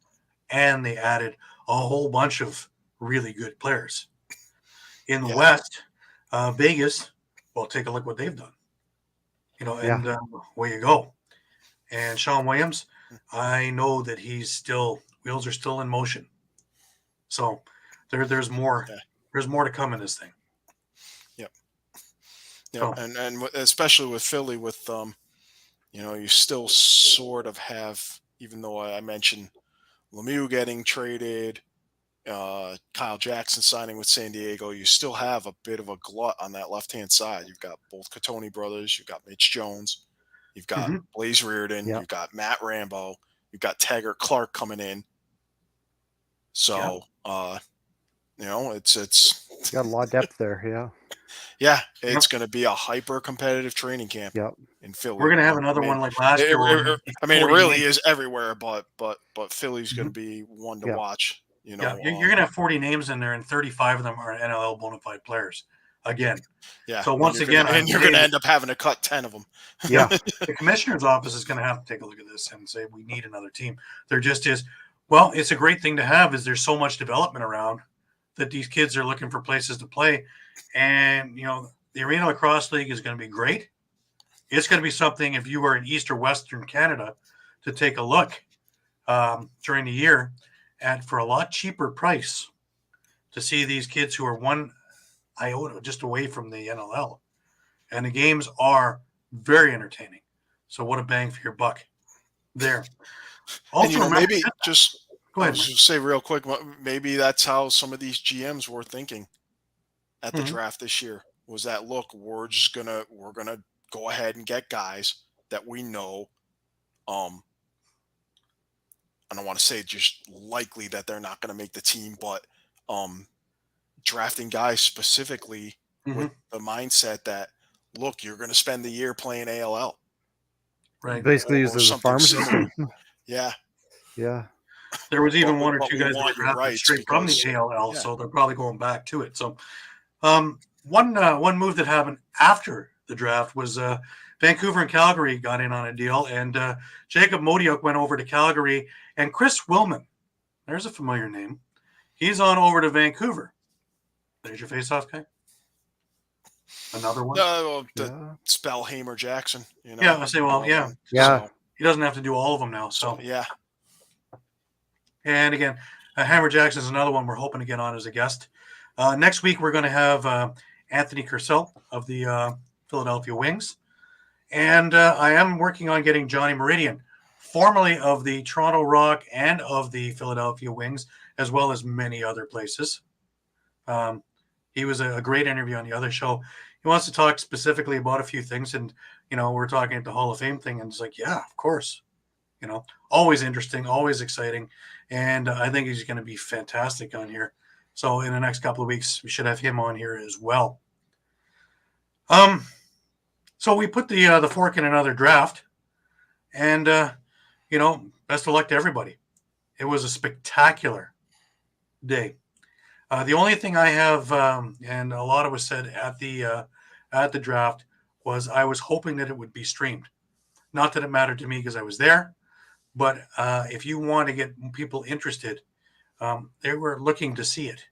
and they added a whole bunch of really good players. In the West, Vegas, well, take a look what they've done. And away you go. And Sean Williams, I know that wheels are still in motion. So there's more. Yeah. There's more to come in this thing. Yep. So, and especially with Philly, with you still sort of have, even though I mentioned Lemieux getting traded, Kyle Jackson signing with San Diego, you still have a bit of a glut on that left-hand side. You've got both Catoni brothers, you've got Mitch Jones, you've got Blaze Reardon, you've got Matt Rambo, you've got Taggart Clark coming in. So, it's got a lot of depth there. Yeah. Yeah, it's going to be a hyper-competitive training camp in Philly. We're going to have another one like last year. It really is everywhere, but Philly's going to be one to watch. You're going to have 40 names in there, and 35 of them are NLL bona fide players. Again, So once again, you're going to end up having to cut 10 of them. Yeah, the commissioner's office is going to have to take a look at this and say we need another team. There just is. Well, it's a great thing to have. Is there's so much development around that these kids are looking for places to play. And, the Arena Lacrosse League is going to be great. It's going to be something, if you are in East or Western Canada, to take a look during the year at, for a lot cheaper price, to see these kids who are one iota just away from the NLL. And the games are very entertaining. So what a bang for your buck there. Also, and, maybe just go ahead. Just say real quick, maybe that's how some of these GMs were thinking at the draft this year, was that, look, we're gonna go ahead and get guys that we know. I don't want to say just likely that they're not going to make the team, but drafting guys specifically with the mindset that, look, you're going to spend the year playing ALL. Right. Basically used as a farm system. Yeah. Yeah. There was even one or two guys that were drafted straight from the ALL, yeah. so they're probably going back to it. So one move that happened after the draft was Vancouver and Calgary got in on a deal, and Jacob Modiuk went over to Calgary, and Chris Willman, there's a familiar name, he's on over to Vancouver. There's your face-off guy. Another one? Spell Hamer Jackson. Yeah, I say, well, yeah. Yeah. So he doesn't have to do all of them now. So yeah. And again, Hammer Jackson is another one we're hoping to get on as a guest. Next week, we're going to have Anthony Kersell of the Philadelphia Wings. And I am working on getting Johnny Meridian, formerly of the Toronto Rock and of the Philadelphia Wings, as well as many other places. He was a great interview on the other show. He wants to talk specifically about a few things. And, we're talking at the Hall of Fame thing. And it's like, yeah, of course. Always interesting, always exciting. And I think he's going to be fantastic on here. So in the next couple of weeks, we should have him on here as well. So we put the fork in another draft. And, best of luck to everybody. It was a spectacular day. The only thing I have, and a lot of was said at the draft, was I was hoping that it would be streamed. Not that it mattered to me because I was there, but if you want to get people interested, they were looking to see it,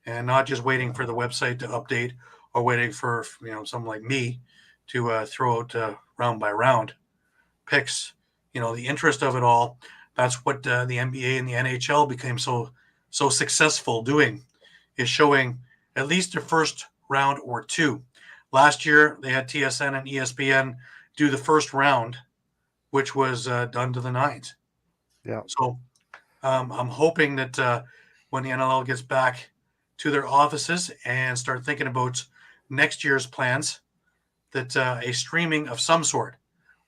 and not just waiting for the website to update or waiting for someone like me to throw out round by round picks. The interest of it all. That's what the NBA and the NHL became so successful doing, is showing at least the first round or two. Last year, they had TSN and ESPN do the first round, which was done to the nines. Yeah. So I'm hoping that when the NLL gets back to their offices and start thinking about next year's plans, that a streaming of some sort,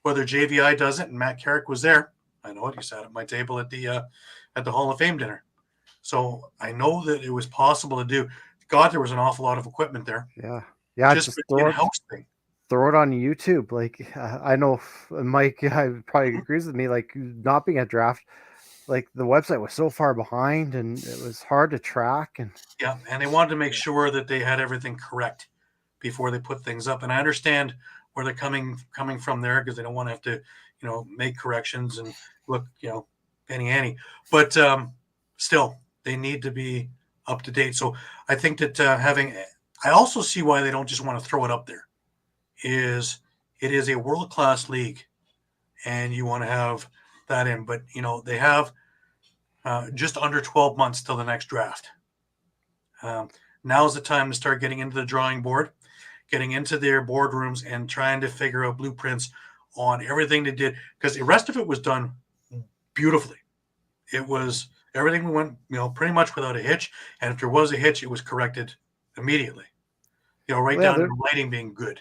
whether JVI does it, and Matt Carrick was there. I know it. He sat at my table at the Hall of Fame dinner. So I know that it was possible to do. God, there was an awful lot of equipment there. Yeah. Just for the in-house thing. Throw it on YouTube. Like I know Mike probably agrees with me. Like not being a draft, like the website was so far behind and it was hard to track. And yeah, and they wanted to make sure that they had everything correct before they put things up. And I understand where they're coming from there, because they don't want to have to, make corrections and look, penny ante. But still, they need to be up to date. So I think that I also see why they don't just want to throw it up there. It is a world-class league, and you want to have that in. But they have just under 12 months till the next draft. Now's the time to start getting into the drawing board, getting into their boardrooms, and trying to figure out blueprints on everything they did, because the rest of it was done beautifully. It was everything went pretty much without a hitch, and if there was a hitch, it was corrected immediately. Down to the lighting being good.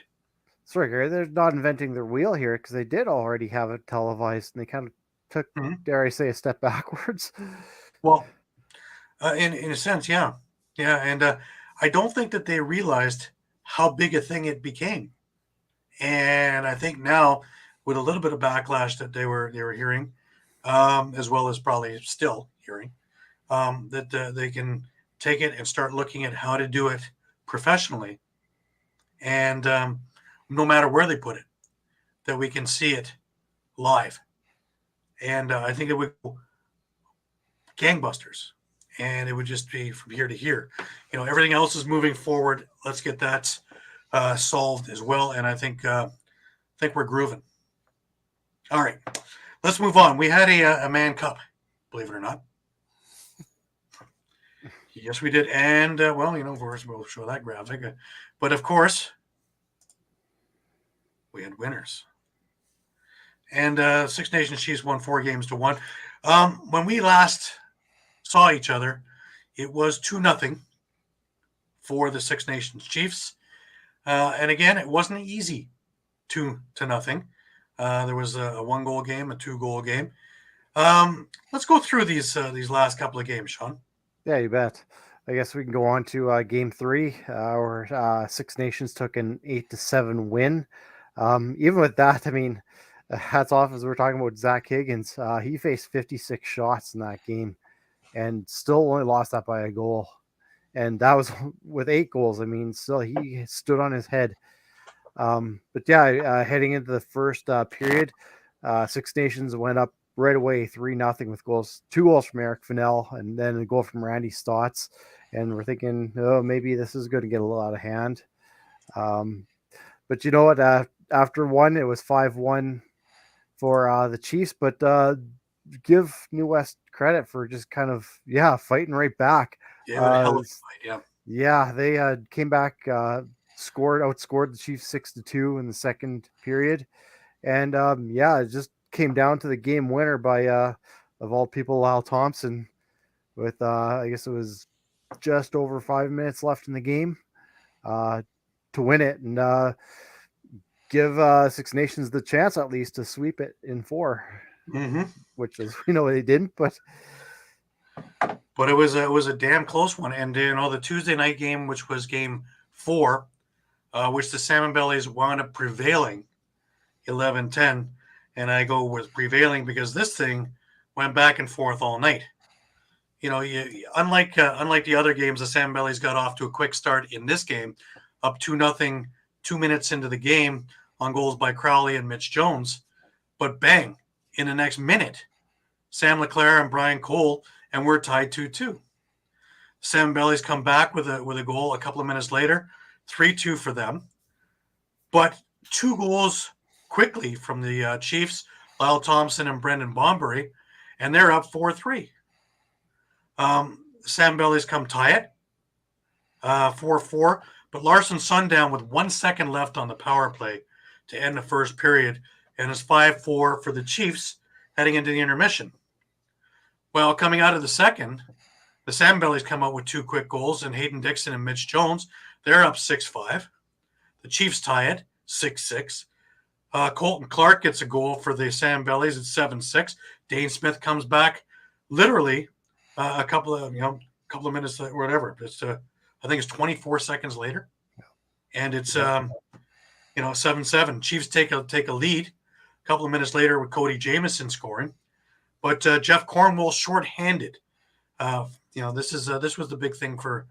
Sorry, Gary, they're not inventing their wheel here, because they did already have it televised, and they kind of took, dare I say, a step backwards. Well, in a sense, yeah, and I don't think that they realized how big a thing it became, and I think now, with a little bit of backlash that they were hearing, as well as probably still hearing, that they can take it and start looking at how to do it professionally, and no matter where they put it, that we can see it live. And I think it would go gangbusters, and it would just be from here to here. Everything else is moving forward. Let's get that solved as well. And I think we're grooving. All right, let's move on. We had a Man Cup, believe it or not. Yes, we did. And we'll show that graphic. But of course, we had winners. And Six Nations Chiefs won 4-1. When we last saw each other, it was 2-0 for the Six Nations Chiefs. And again, it wasn't easy 2-0. There was a 1-goal game, a 2-goal game. Let's go through these last couple of games, Shawn. Yeah, you bet. I guess we can go on to Game 3, where Six Nations took an 8-7 win. Even with that, I mean, hats off, as we're talking about Zach Higgins. He faced 56 shots in that game and still only lost that by a goal. And that was with 8 goals. I mean, still he stood on his head. But yeah, heading into the first period, Six Nations went up right away 3-0 with goals. 2 goals from Eric Fennell and then a goal from Randy Stotts. And we're thinking, oh, maybe this is going to get a little out of hand. But you know what? After one, it was 5-1 for the Chiefs. But give New West credit for just kind of, fighting right back. Yeah, hell of a fight, yeah. Yeah, they came back, outscored the Chiefs 6-2 in the second period. And it just came down to the game winner by, of all people, Lyle Thompson, with, I guess it was just over 5 minutes left in the game to win it and give Six Nations the chance at least to sweep it in 4, which is, they didn't, but it was a damn close one. And the Tuesday night game, which was Game 4, which the Salmon Bellies wound up prevailing 11-10, and I go with prevailing because this thing went back and forth all night. Unlike the other games, the Salmon Bellies got off to a quick start in this game, up 2-0, 2 minutes into the game on goals by Crowley and Mitch Jones. But bang, in the next minute, Sam LeClaire and Brian Cole, and we're tied 2-2. Salmon Bellies come back with a goal a couple of minutes later, 3-2 for them. But 2 goals quickly from the Chiefs, Lyle Thompson and Brendan Bombury, and they're up 4-3. Salmon Bellies come tie it, 4-4. But Larson Sundown with 1 second left on the power play to end the first period, and it's 5-4 for the Chiefs heading into the intermission. Well, coming out of the second, the Sandbellies come out with 2 quick goals, and Hayden Dixon and Mitch Jones, they're up 6-5. The Chiefs tie it 6-6. Colton Clark gets a goal for the Sandbellies at 7-6. Dane Smith comes back literally a couple of minutes or whatever. It's I think it's 24 seconds later, and it's 7-7. Chiefs take a lead a couple of minutes later with Cody Jamieson scoring, but Jeff Cornwall shorthanded. This was the big thing for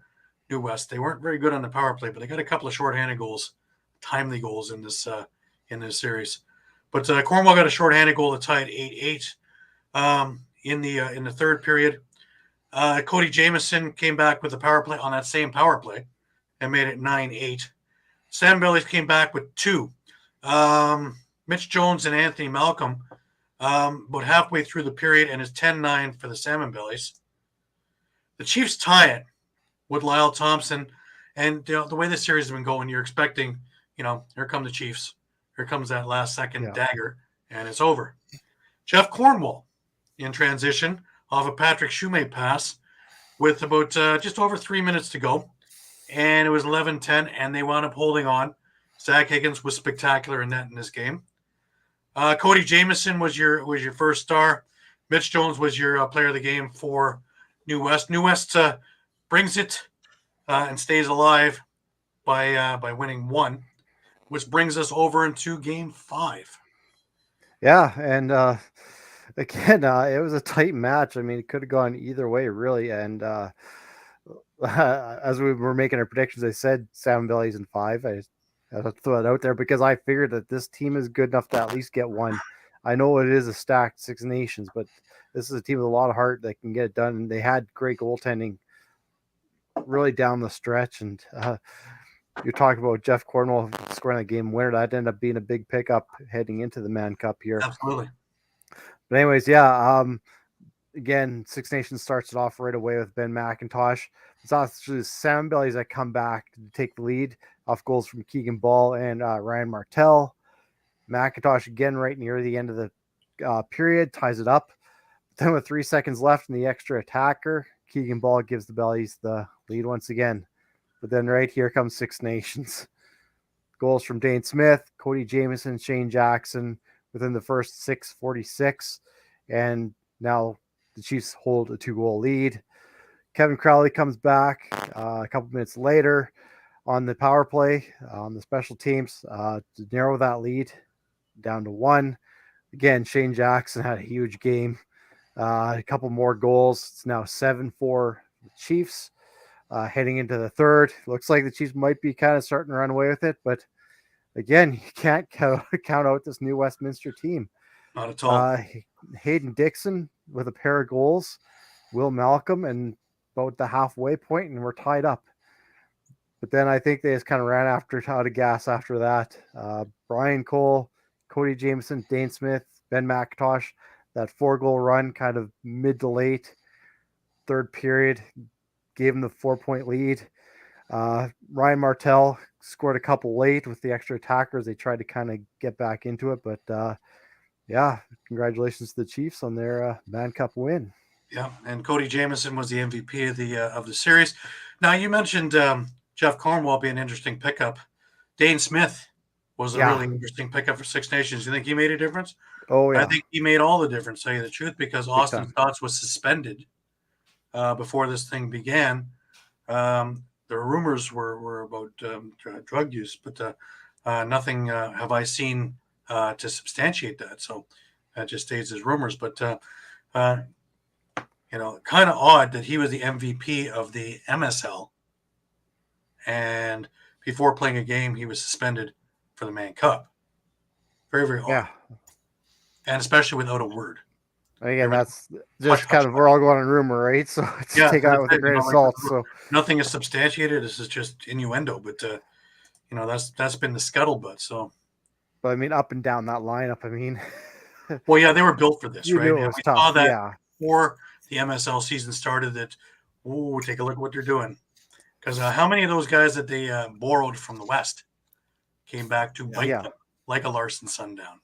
New West. They weren't very good on the power play, but they got a couple of shorthanded goals, timely goals in this series. But Cornwall got a shorthanded goal to tie it 8-8 in the third period. Cody Jamieson came back with the power play on that same power play and made it 9-8. Sandbellies came back with 2. Mitch Jones and Anthony Malcolm about halfway through the period, and it's 10-9 for the Salmonbellies. The Chiefs tie it with Lyle Thompson, and the way this series has been going, you're expecting, here come the Chiefs. Here comes that last second dagger, and it's over. Jeff Cornwall in transition off a Patrick Shumate pass with about just over 3 minutes to go, and it was 11-10, and they wound up holding on. Zach Higgins was spectacular in net in this game. Cody Jamieson was your first star. Mitch Jones was your player of the game for New West. New West brings it and stays alive by winning 1, which brings us over into Game 5. Yeah, and again, it was a tight match. I mean, it could have gone either way, really. And as we were making our predictions, I said Salmonbellies in 5. I had to throw it out there because I figured that this team is good enough to at least get 1. I know it is a stacked Six Nations, but this is a team with a lot of heart that can get it done. And they had great goaltending really down the stretch. And you're talking about Jeff Cornwall scoring a game winner. That ended up being a big pickup heading into the Man Cup here. Absolutely. But anyways, again, Six Nations starts it off right away with Ben McIntosh. It's actually the Sandbellies that come back to take the lead off goals from Keegan Ball and Ryan Martell. McIntosh again right near the end of the period ties it up. Then with 3 seconds left in the extra attacker, Keegan Ball gives the Bellies the lead once again. But then right here comes Six Nations. Goals from Dane Smith, Cody Jamieson, Shane Jackson within the first 6:46. And now the Chiefs hold a 2-goal lead. Kevin Crowley comes back a couple minutes later on the power play on the special teams to narrow that lead down to 1. Again, Shane Jackson had a huge game. A couple more goals. It's now 7-4 the Chiefs. Heading into the third, looks like the Chiefs might be kind of starting to run away with it, but again, you can't count out this new Westminster team. Not at all. Hayden Dixon with a pair of goals, Will Malcolm, and about the halfway point, and we're tied up. But then I think they just kind of ran out of gas after that. Brian Cole, Cody Jamieson, Dane Smith, Ben McIntosh, that 4-goal run kind of mid to late third period gave him the 4-point lead. Ryan Martell scored a couple late with the extra attackers. They tried to kind of get back into it, but congratulations to the Chiefs on their Man Cup win. Yeah, and Cody Jamieson was the MVP of the series. Now you mentioned Jeff Cornwall being an interesting pickup. Dane Smith was a really interesting pickup for Six Nations. You think he made a difference? Oh yeah, I think he made all the difference. To tell you the truth, because Austin Stotts was suspended before this thing began. The rumors were about drug use, but nothing have I seen to substantiate that. So that just stays as rumors. But kind of odd that he was the MVP of the MSL, and before playing a game, he was suspended for the Man Cup. Very, very odd. Yeah, and especially without a word. Again, that's just kind of we're all going on rumor, right? So it's take out with a grain of salt. So nothing is substantiated. This is just innuendo, but that's been the scuttlebutt. So, but I mean, up and down that lineup. I mean, well, yeah, they were built for this, right? It was we tough. saw that before the MSL season started. That take a look at what they're doing, because how many of those guys that they borrowed from the West came back to bite them like a Larson Sundown?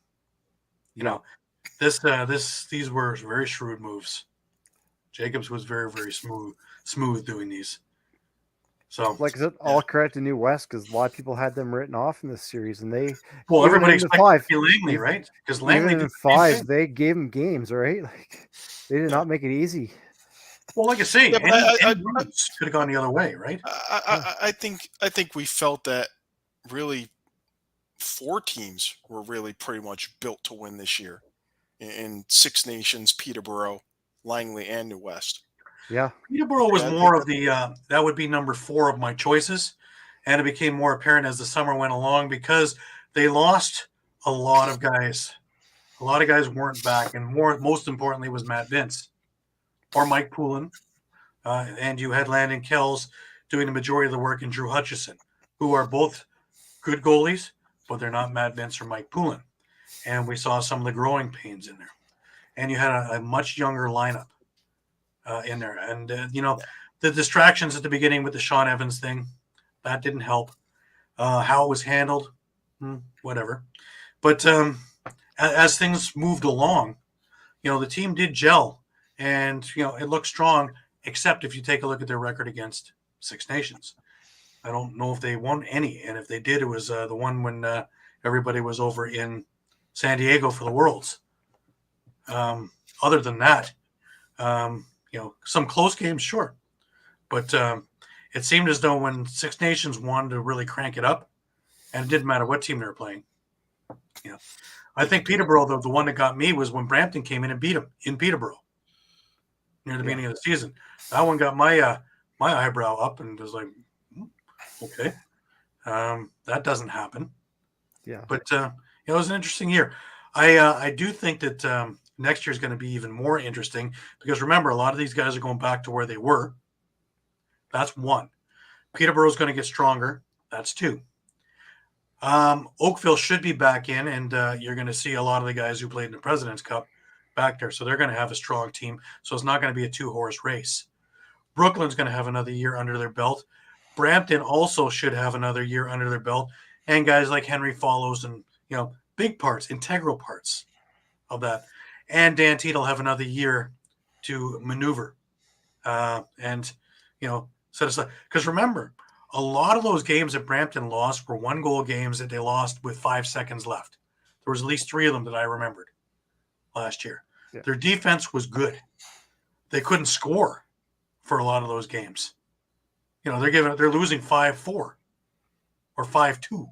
These were very shrewd moves. Jacobs was very, very smooth doing these. So, like I said, all credit to New West because a lot of people had them written off in this series, and they everybody in the expected five, it to be Langley, right? Because even Langley in did the the same five, thing. they gave them games, right? Like they did not make it easy. Well, like I say, Yeah, but any runs could have gone the other way, right? I think we felt that really 4 teams were really pretty much built to win this year in Six Nations, Peterborough, Langley, and New West. Yeah, Peterborough was I more think of the that would be number 4 of my choices, and it became more apparent as the summer went along because they lost a lot of guys. A lot of guys weren't back, and most importantly was Matt Vince or Mike Poulin, and you had Landon Kells doing the majority of the work, and Drew Hutchison, who are both good goalies, but they're not Matt Vince or Mike Poulin. And we saw some of the growing pains in there. And you had a much younger lineup in there. And, the distractions at the beginning with the Sean Evans thing, that didn't help. How it was handled, whatever. But as things moved along, the team did gel. And, it looked strong, except if you take a look at their record against Six Nations. I don't know if they won any. And if they did, it was the one when everybody was over in San Diego for the Worlds. Other than that, some close games, sure. But it seemed as though when Six Nations wanted to really crank it up, and it didn't matter what team they were playing. I think Peterborough, the one that got me was when Brampton came in and beat them in Peterborough near the beginning of the season. That one got my eyebrow up and was like, okay, that doesn't happen. Yeah. But it was an interesting year. I do think that next year is going to be even more interesting because remember, a lot of these guys are going back to where they were. That's 1. Peterborough is going to get stronger. That's 2. Oakville should be back in, and you're going to see a lot of the guys who played in the President's Cup back there. So they're going to have a strong team. So it's not going to be a 2-horse race. Brooklyn's going to have another year under their belt. Brampton also should have another year under their belt. And guys like Henry Follows and, big parts, integral parts of that. And Dan Teed will have another year to maneuver and, set aside. Because remember, a lot of those games that Brampton lost were 1-goal games that they lost with 5 seconds left. There was at least 3 of them that I remembered last year. Yeah. Their defense was good. They couldn't score for a lot of those games. They're losing 5-4 or 5-2.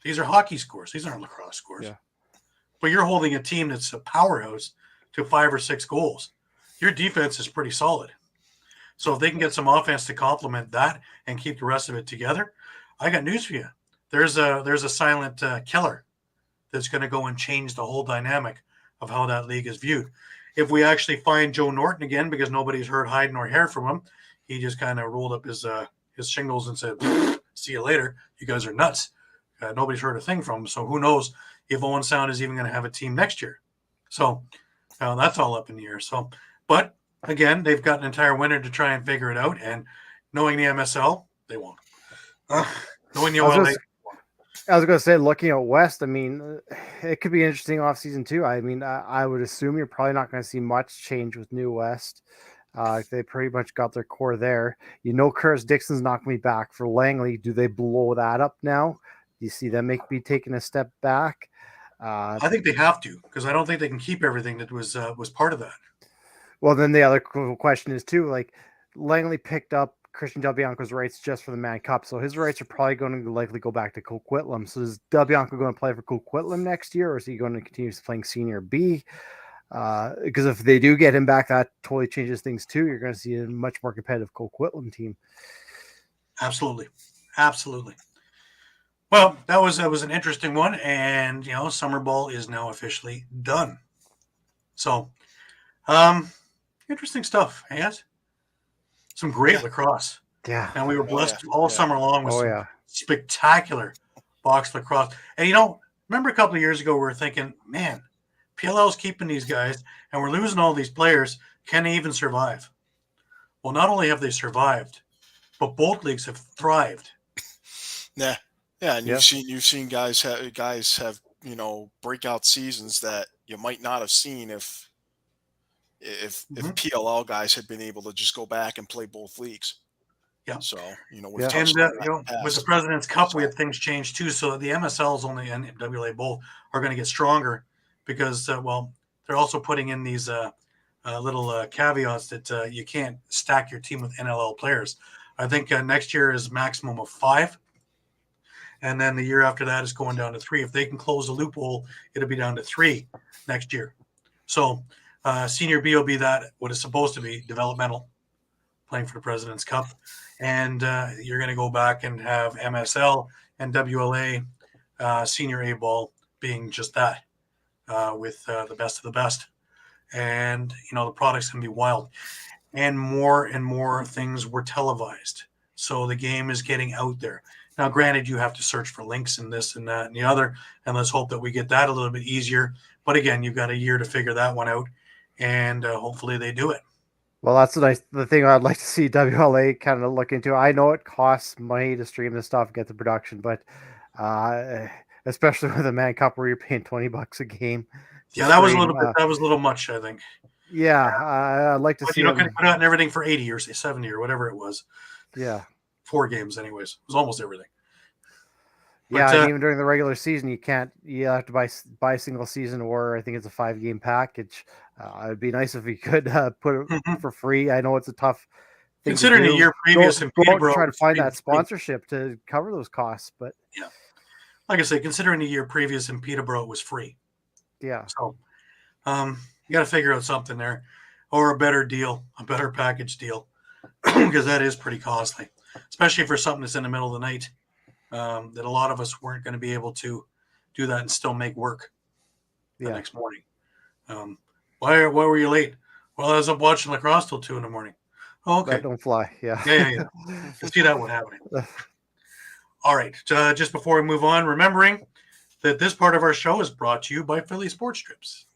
These are hockey scores. These aren't lacrosse scores. Yeah. But you're holding a team that's a powerhouse to 5 or 6 goals. Your defense is pretty solid. So if they can get some offense to complement that and keep the rest of it together, I got news for you. There's a silent killer that's going to go and change the whole dynamic of how that league is viewed. If we actually find Joe Norton again, because nobody's heard hide nor hair from him, he just kind of rolled up his shingles and said, "See you later. You guys are nuts." Nobody's heard a thing from him. So who knows if Owen Sound is even going to have a team next year. So that's all up in the air. So, but again, they've got an entire winter to try and figure it out. And knowing the MSL, they won't. Knowing the OLA, I was going to say, looking at West, I mean, it could be an interesting offseason too. I mean, I would assume you're probably not going to see much change with New West. They pretty much got their core there. Curtis Dixon's not going to be back for Langley. Do they blow that up now? Do you see them be taking a step back? I think they have to, because I don't think they can keep everything that was part of that. Well, then the other question is too, like Langley picked up Christian Del Bianco's rights just for the Man Cup, so his rights are probably going to likely go back to Coquitlam. So is Del Bianco going to play for Coquitlam next year, or is he going to continue playing Senior B? Because if they do get him back, that totally changes things too. You're going to see a much more competitive Coquitlam team. Absolutely. Well, that was an interesting one, and summer ball is now officially done. So, interesting stuff, yes. Some great lacrosse. Yeah. And we were blessed all summer long with some spectacular box lacrosse. And remember a couple of years ago we were thinking, man, PLL's keeping these guys and we're losing all these players. Can they even survive? Well, not only have they survived, but both leagues have thrived. Yeah. Yeah, and you've seen guys have breakout seasons that you might not have seen if if PLL guys had been able to just go back and play both leagues. Yeah. So, we've Yeah. touched And on that in the with the past. President's Cup, we had things change too. So the MSLs only and WLA both are going to get stronger because, they're also putting in these little caveats that you can't stack your team with NLL players. I think next year is maximum of 5. And then the year after that is going down to 3. If they can close the loophole, it'll be down to 3 next year. So Senior B will be what it's supposed to be, developmental, playing for the President's Cup. And you're going to go back and have MSL and WLA Senior A ball being just that with the best of the best. And, the product's going to be wild. And more things were televised. So the game is getting out there. Now, granted, you have to search for links and this and that and the other, and let's hope that we get that a little bit easier. But again, you've got a year to figure that one out, and hopefully they do it. Well, that's the thing I'd like to see WLA kind of look into. I know it costs money to stream this stuff and get the production, but especially with a Man Cup where you're paying $20 a game. Yeah, that was a little much, I think. Yeah, I'd like to see. Could have put out and everything for 80 or say 70 or whatever it was. Yeah. 4 games, anyways. It was almost everything. But, and even during the regular season, you have to buy a single season, or I think it's a 5-game package. It'd be nice if you could put it for free. I know it's a tough thing considering to do. a year previous in Peterborough, try to find that sponsorship to cover those costs. But yeah, like I say, considering a year previous in Peterborough, it was free. Yeah. So you got to figure out something there, or a better deal, a better package deal, because that is pretty costly, especially for something that's in the middle of the night. That a lot of us weren't going to be able to do that and still make work the next morning. Why were you late? Well, I was up watching lacrosse till 2 a.m. Oh, okay. That don't fly. Yeah. Yeah. Can see that one happening. All right. Just before we move on, remembering that this part of our show is brought to you by Philly Sports Trips.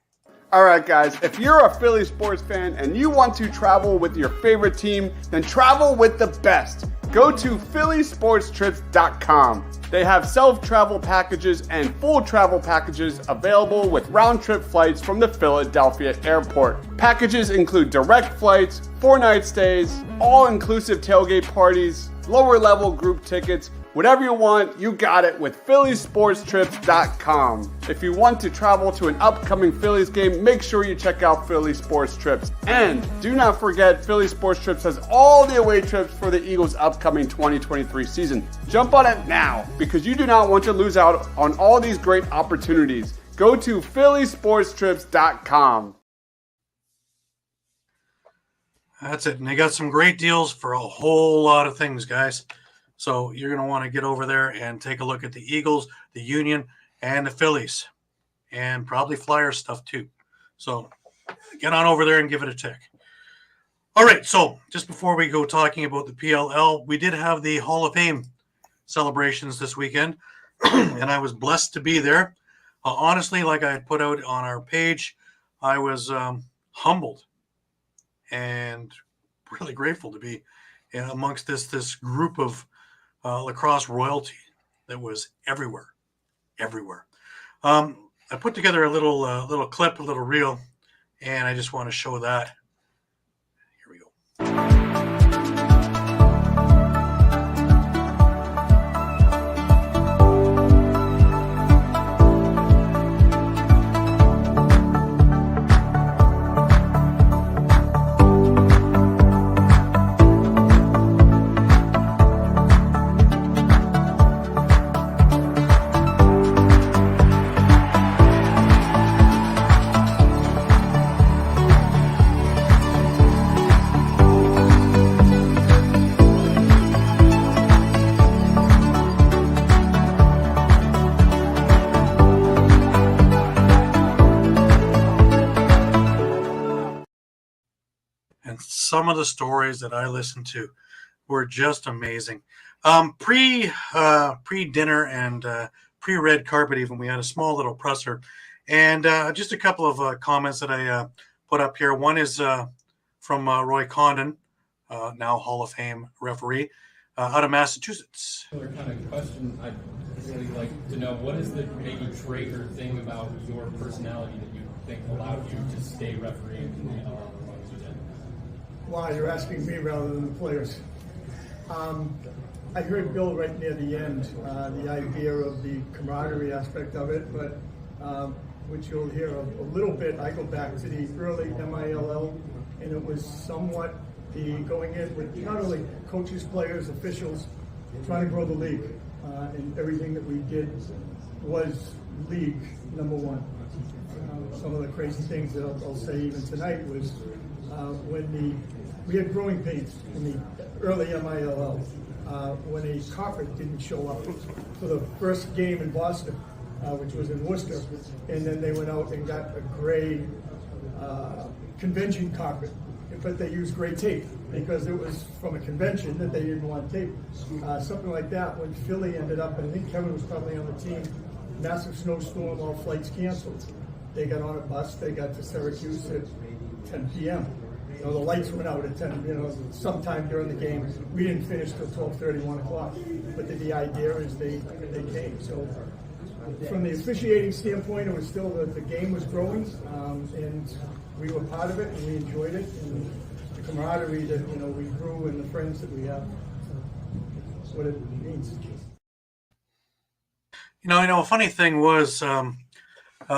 All right, guys, if you're a Philly sports fan and you want to travel with your favorite team, then travel with the best. Go to phillysportstrips.com. They have self-travel packages and full travel packages available with round-trip flights from the Philadelphia airport. Packages include direct flights, 4-night stays, all-inclusive tailgate parties, lower-level group tickets. Whatever you want, you got it with phillysportstrips.com. If you want to travel to an upcoming Phillies game, make sure you check out Philly Sports Trips. And do not forget, Philly Sports Trips has all the away trips for the Eagles' upcoming 2023 season. Jump on it now, because you do not want to lose out on all these great opportunities. Go to phillysportstrips.com. That's it. And they got some great deals for a whole lot of things, guys. So you're going to want to get over there and take a look at the Eagles, the Union, and the Phillies, and probably Flyers stuff too. So get on over there and give it a check. All right. So just before we go talking about the PLL, we did have the Hall of Fame celebrations this weekend, and I was blessed to be there. Honestly, like I had put out on our page, I was humbled and really grateful to be amongst this group of lacrosse royalty that was everywhere. I put together a little clip, a little reel, and I just want to show that. Here we go. Some of the stories that I listened to were just amazing. Pre-dinner and pre-red carpet even, we had a small little presser. And just a couple of comments that I put up here. One is from Roy Condon, now Hall of Fame referee, out of Massachusetts. Similar kind of question. I'd really like to know, what is the maybe trait or thing about your personality that you think allowed you to stay refereeing in the NLL as long as you did? Well, you're asking me rather than the players. I heard Bill right near the end, the idea of the camaraderie aspect of it, but which you'll hear a little bit. I go back to the early MILL, and it was somewhat the going in with not only coaches, players, officials, trying to grow the league, and everything that we did was league number one. Some of the crazy things that I'll say even tonight was when we had growing pains in the early MILL, when a carpet didn't show up for the first game in Boston, which was in Worcester, and then they went out and got a gray convention carpet, but they used gray tape because it was from a convention that they didn't want tape. Something like that. When Philly ended up, and I think Kevin was probably on the team, massive snowstorm, all flights canceled. They got on a bus, they got to Syracuse at 10 p.m. The lights went out at 10, sometime during the game. We didn't finish till 12:30, 1 o'clock. But the idea is they came. So from the officiating standpoint, it was still the game was growing, and we were part of it, and we enjoyed it, and the camaraderie that we grew and the friends that we have. That's what it means. A funny thing was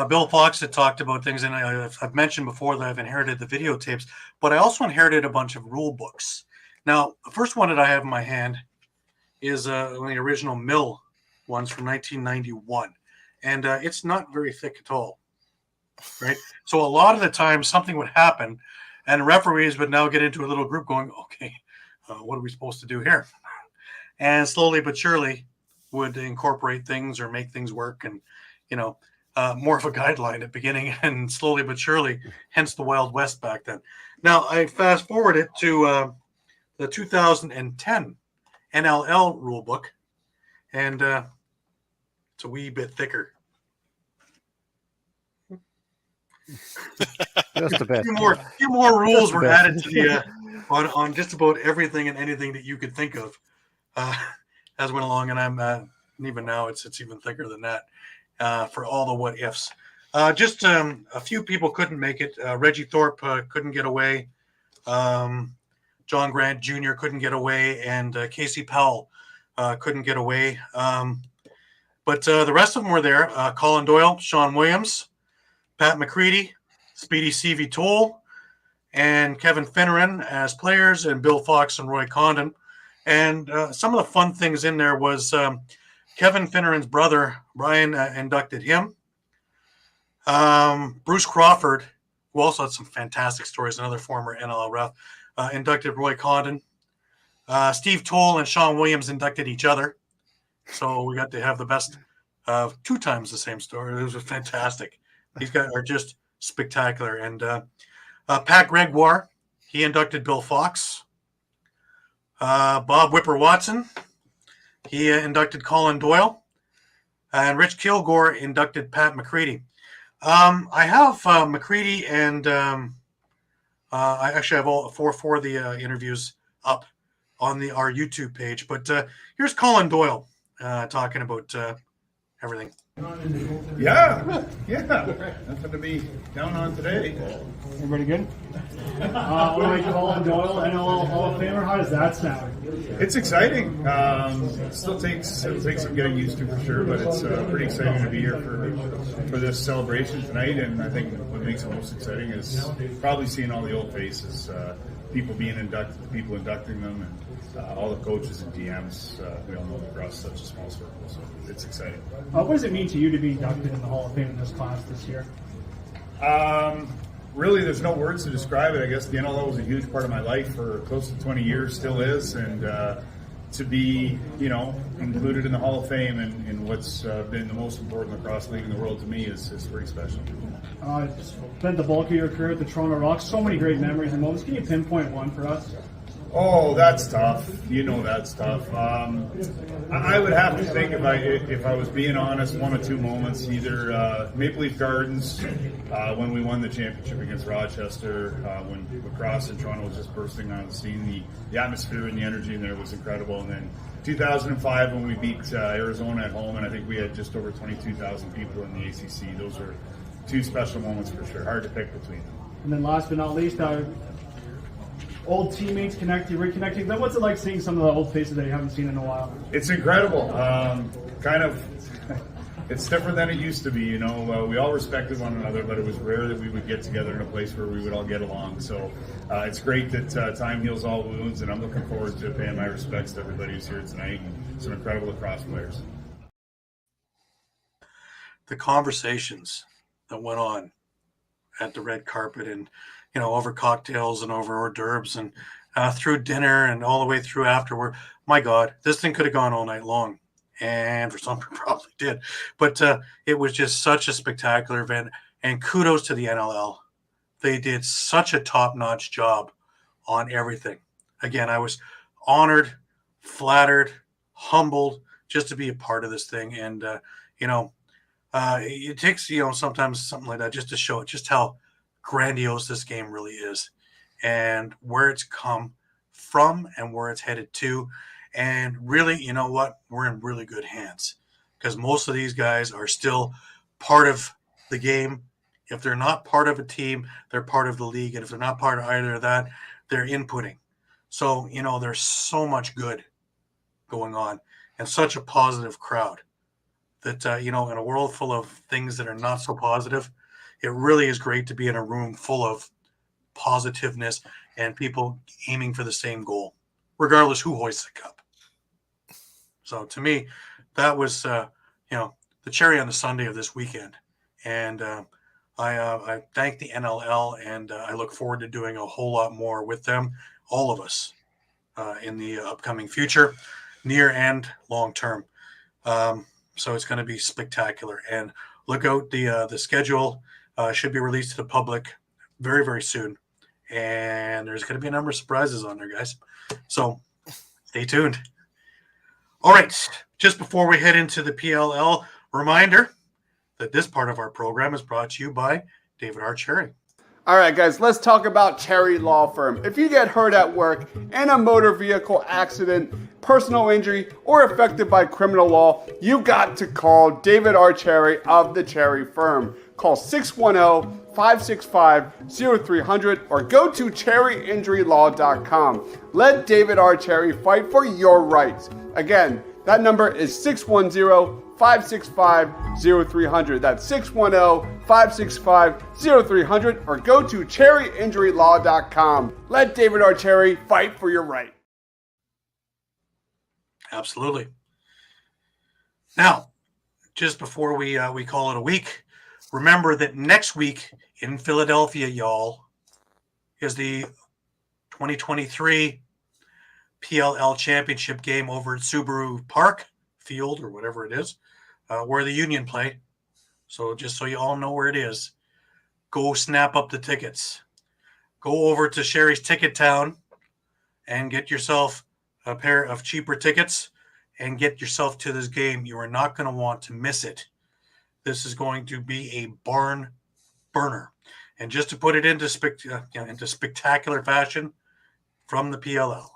Bill Fox had talked about things, and I've mentioned before that I've inherited the videotapes, but I also inherited a bunch of rule books. Now, the first one that I have in my hand is one of the original Mill ones from 1991, and it's not very thick at all, right? So a lot of the time something would happen, and referees would now get into a little group going, okay, what are we supposed to do here? And slowly but surely would incorporate things or make things work, and more of a guideline at the beginning, and slowly but surely, hence the Wild West back then. Now, I fast forward it to the 2010 NLL rulebook, and it's a wee bit thicker. Just a bit. A few more rules were added to the on just about everything and anything that you could think of as went along, and I'm even now it's even thicker than that. For all the what ifs. Just a few people couldn't make it. Reggie Thorpe couldn't get away. John Grant Jr. couldn't get away. And Casey Powell couldn't get away. But the rest of them were there. Colin Doyle, Sean Williams, Pat McCready, Speedy C.V. Toll, and Kevin Finneran as players, and Bill Fox and Roy Condon. And some of the fun things in there was Kevin Finneran's brother, Brian, inducted him. Bruce Crawford, who also had some fantastic stories, another former NLL ref, inducted Roy Condon. Steve Toll and Sean Williams inducted each other. So we got to have the best of 2 times the same story. It was fantastic. These guys are just spectacular. And Pat Gregoire, he inducted Bill Fox. Bob Whipper Watson, he inducted Colin Doyle, and Rich Kilgore inducted Pat McCready. I have McCready, and I actually have all four of the interviews up on our YouTube page. But here's Colin Doyle talking about everything. Yeah, nothing to be down on today. Everybody good? All right, Colin Doyle, NLL Hall of Famer. How does that sound? It's exciting. It'll take some getting used to for sure, but it's pretty exciting to be here for this celebration tonight. And I think what makes it most exciting is probably seeing all the old faces, people being inducted, the people inducting them, and all the coaches and DMs. We all know lacrosse is such a small circle, so it's exciting. What does it mean to you to be inducted in the Hall of Fame in this class this year? Really, there's no words to describe it. I guess the NLL was a huge part of my life for close to 20 years, still is, and to be, included in the Hall of Fame and what's been the most important lacrosse league in the world to me is pretty special. Spent the bulk of your career at the Toronto Rocks. So many great memories and moments. Can you pinpoint one for us? Oh, that's tough. That's tough. I would have to think if I was being honest, 1 or 2 moments. Either Maple Leaf Gardens when we won the championship against Rochester, when lacrosse in Toronto was just bursting on the scene. The atmosphere and the energy in there was incredible. And then 2005 when we beat Arizona at home, and I think we had just over 22,000 people in the ACC. Those are two special moments for sure. Hard to pick between them. And then last but not least, old teammates reconnecting. Then what's it like seeing some of the old faces that you haven't seen in a while? It's incredible. It's different than it used to be. We all respected one another, but it was rare that we would get together in a place where we would all get along. So it's great that time heals all wounds, and I'm looking forward to paying my respects to everybody who's here tonight and some incredible lacrosse players. The conversations that went on at the red carpet and, over cocktails and over hors d'oeuvres and through dinner and all the way through afterward. My God, this thing could have gone all night long. And for some, it probably did. But it was just such a spectacular event. And kudos to the NLL. They did such a top-notch job on everything. Again, I was honored, flattered, humbled just to be a part of this thing. And, it takes, sometimes something like that just to show it, just how grandiose this game really is and where it's come from and where it's headed to. And really, you know what? We're in really good hands because most of these guys are still part of the game. If they're not part of a team, they're part of the league. And if they're not part of either of that, they're inputting. So, there's so much good going on and such a positive crowd that, in a world full of things that are not so positive, it really is great to be in a room full of positiveness and people aiming for the same goal, regardless who hoists the cup. So to me, that was, the cherry on the sundae of this weekend. And I thank the NLL, and I look forward to doing a whole lot more with them, all of us, in the upcoming future, near and long term. So it's going to be spectacular. And look out, the schedule should be released to the public very, very soon. And there's going to be a number of surprises on there, guys. So stay tuned. All right, just before we head into the PLL, reminder that this part of our program is brought to you by David R. Cherry. All right, guys, let's talk about Cherry Law Firm. If you get hurt at work in a motor vehicle accident, personal injury, or affected by criminal law, you got to call David R. Cherry of the Cherry Firm. Call 610-565-0300 or go to cherryinjurylaw.com. Let David R. Cherry fight for your rights. Again, that number is 610-565-0300. That's 610-565-0300 or go to cherryinjurylaw.com. Let David R. Cherry fight for your right. Absolutely. Now, just before we call it a week, remember that next week in Philadelphia, y'all, is the 2023 PLL Championship game over at Subaru Park Field or whatever it is, where the Union play. So just so you all know where it is, go snap up the tickets. Go over to Sherry's Ticket Town and get yourself a pair of cheaper tickets and get yourself to this game. You are not going to want to miss it. This is going to be a barn burner. And just to put it into spectacular fashion from the PLL.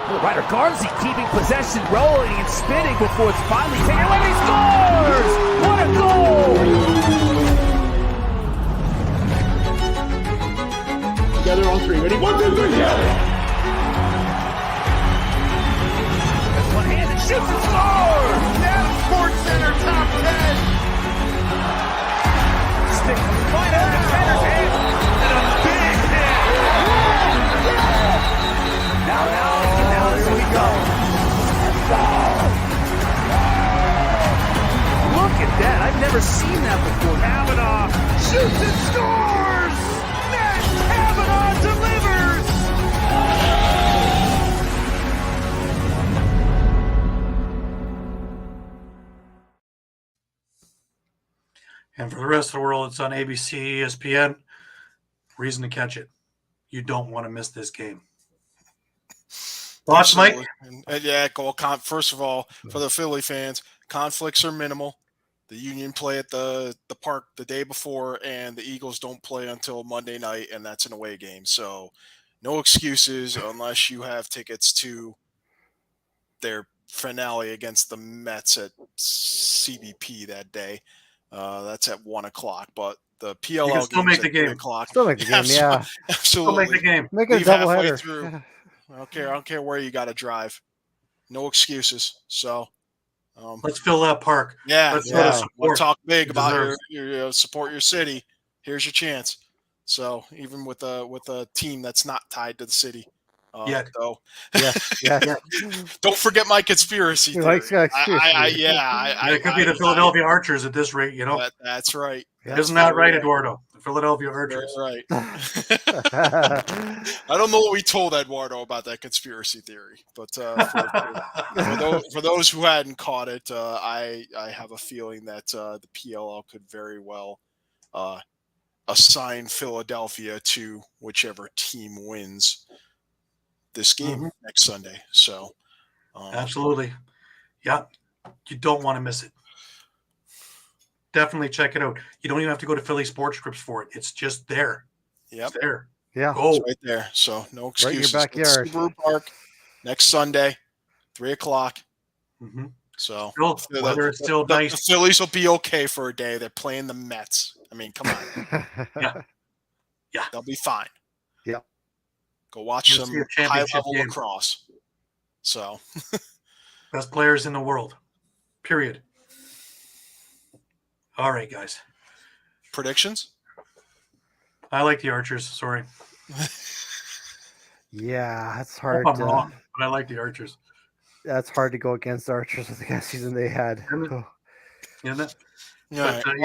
Ryder Garnsey keeping possession, rolling and spinning before it's finally taken away. He scores! What a goal! Together on three. Ready? 1, 2, 3, yeah! One-handed shoots and scores! Now Sports Center top 10! Stick right over the defender's head, and a big hit! Now, here we go! Look at that! I've never seen that before. Kavanaugh shoots and scores! Matt Kavanaugh delivers! And for the rest of the world, it's on ABC, ESPN. Reason to catch it. You don't want to miss this game. Thoughts, Mike? Yeah, first of all, for the Philly fans, conflicts are minimal. The Union play at the park the day before, and the Eagles don't play until Monday night, and that's an away game. So no excuses unless you have tickets to their finale against the Mets at CBP that day. That's at 1:00. But The You PLL can still games make at the 3 game. o'clock. Still make the game, yeah. Absolutely. Still make the game. Make it a Leave halfway doubleheader. through. Yeah. I don't care where you got to drive. No excuses. So, Let's fill that park. yeah, Let's yeah. support. Talk big It about deserves. your support your city. Here's your chance. So even with a team that's not tied to the city, Yet. though. Yes. Yes. Don't forget my conspiracy He theory. likes conspiracy It could be the Philadelphia Archers at this rate, you know. That's right. Isn't that right, Eduardo? The Philadelphia Archers. Right. I don't know what we told Eduardo about that conspiracy theory, but for those who hadn't caught it, I have a feeling that the PLL could very well assign Philadelphia to whichever team wins this game next Sunday. So, absolutely, yeah, you don't want to miss it. Definitely check it out. You don't even have to go to Philly Sports Scripts for it. It's just there. Yep. It's there. Yeah. It's right there. So no excuses. Right in your backyard. Subaru Park next Sunday, 3 o'clock. Mm-hmm. So weather is still nice. The Phillies will be okay for a day. They're playing the Mets. I mean, come on. Yeah. They'll be fine. Yep. Go watch some high-level game. lacrosse. So. Best players in the world. Period. All right, guys. Predictions? I like the Archers. Sorry. Yeah, that's I hard. hope I'm wrong, but I like the Archers. That's hard to go against the Archers with the kind of season they had. Isn't it? Yeah, But,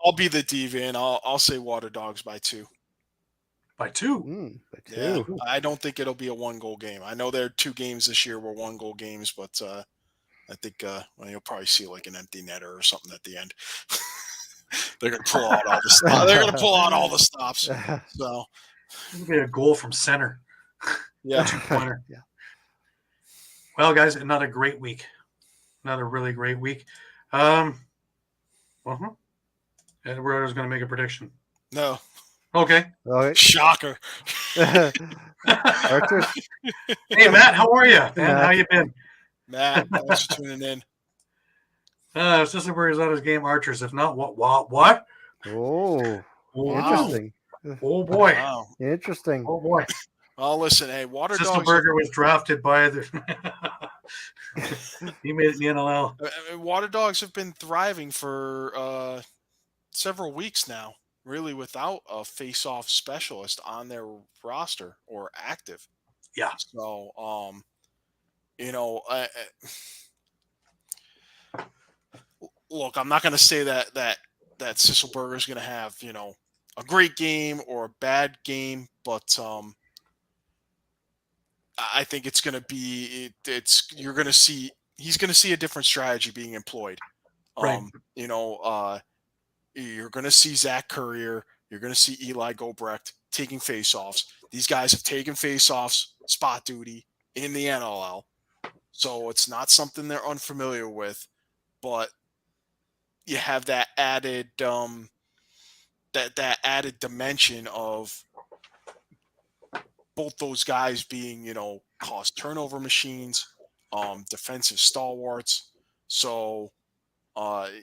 I'll be the diva, and I'll say Water Dogs by 2. By 2? By 2. Yeah, I don't think it'll be a 1-goal game. I know there are 2 games this year were 1-goal games, but I think you'll probably see like an empty netter or something at the end. They're gonna pull out all the stops. They're gonna pull out all the stops. So it'll be a goal from center. Yeah. 2-pointer. Yeah. Well, guys, another great week. Another really great week. Eduardo's going to make a prediction. No. Okay. Shocker. Archers. Hey, Matt, how are you? Man, how you been? Matt, thanks for tuning in. Sisselberg is on his game Archers. If not, what? Oh, wow. Interesting. Oh, boy. Wow. Interesting. Oh, boy. Well, listen, hey, Water Dogs. Sisselberger was drafted by the. He made it in the NLL. Water Dogs have been thriving for several weeks now, really without a face-off specialist on their roster or active. Yeah. So, look, I'm not going to say that Sisselberger is going to have, a great game or a bad game, but I think it's going to be you're going to see he's going to see a different strategy being employed. Right. You're going to see Zach Courier, you're going to see Eli Gobrecht taking faceoffs. These guys have taken faceoffs, spot duty in the NLL, so it's not something they're unfamiliar with. But you have that added that added dimension of both those guys being, cost turnover machines, defensive stalwarts. So, I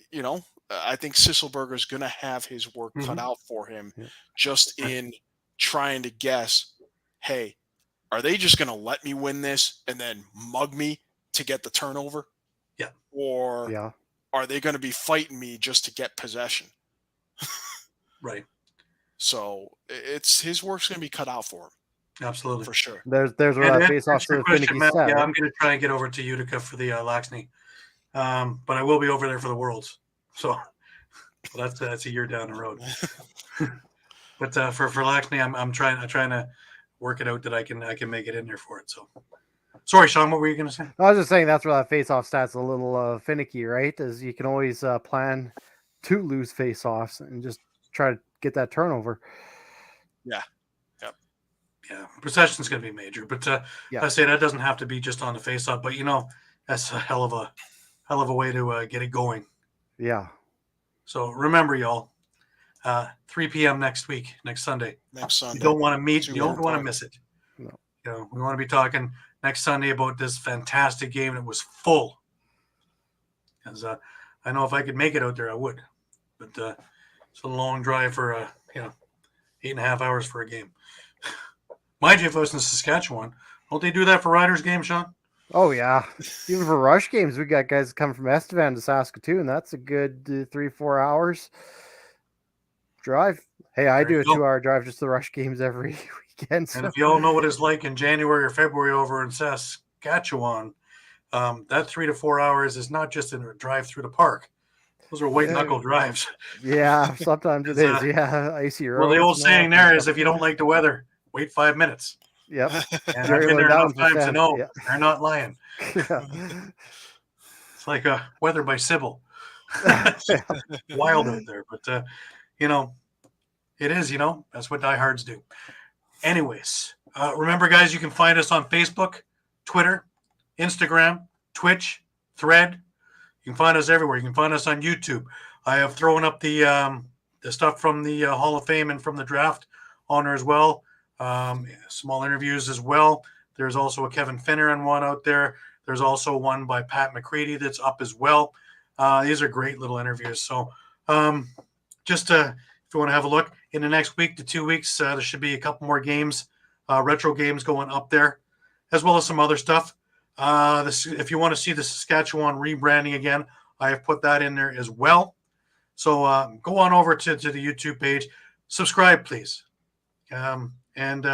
think Sisselberger is going to have his work cut out for him just in trying to guess, hey, are they just going to let me win this and then mug me to get the turnover? Yeah. Or are they going to be fighting me just to get possession? Right. So it's his work's going to be cut out for him. Absolutely. For sure. There's where that face off to the finicky stat. Yeah, I'm going to try and get over to Utica for the Laxney. But I will be over there for the Worlds. So that's a year down the road. But for Laxney, I'm trying to work it out that I can make it in there for it. So sorry, Sean, what were you going to say? I was just saying that's where that face off stat's a little finicky, right? As you can always plan to lose face offs and just try to get that turnover. Yeah. Yeah, possession's going to be major, but I say that doesn't have to be just on the face-off. But that's a hell of a way to get it going. Yeah. So remember, y'all, 3 p.m. next Sunday. Next Sunday. You don't want to meet. You don't want to miss it. No. We want to be talking next Sunday about this fantastic game that was full. Because I know if I could make it out there, I would. But It's a long drive for 8.5 hours for a game. Mind you, if I was in Saskatchewan, don't they do that for Riders games, Sean? Oh yeah, even for rush games, we got guys coming from Estevan to Saskatoon. That's a good 3-4 hours drive. Hey, I do a 2-hour drive just to rush games every weekend. So. And if you all know what it's like in January or February over in Saskatchewan, that 3 to 4 hours is not just a drive through the park. Those are white knuckle drives. Yeah, sometimes it is. Yeah, icy roads. Well, the old saying there is, if you don't like the weather, wait 5 minutes. Yep. And I've been there enough times to know they're not lying. Yeah. It's like Weather by Sybil. Wild out there. But, it is, that's what diehards do. Anyways, remember, guys, you can find us on Facebook, Twitter, Instagram, Twitch, Thread. You can find us everywhere. You can find us on YouTube. I have thrown up the stuff from the Hall of Fame and from the draft on there as well. Small interviews as well. There's also a Kevin Finneran one out there. There's also one by Pat McCready that's up as well. These are great little interviews. So just if you want to have a look, in the next week to 2 weeks, there should be a couple more games, retro games going up there, as well as some other stuff. If you want to see the Saskatchewan rebranding again, I have put that in there as well. So go on over to the YouTube page. Subscribe, please. And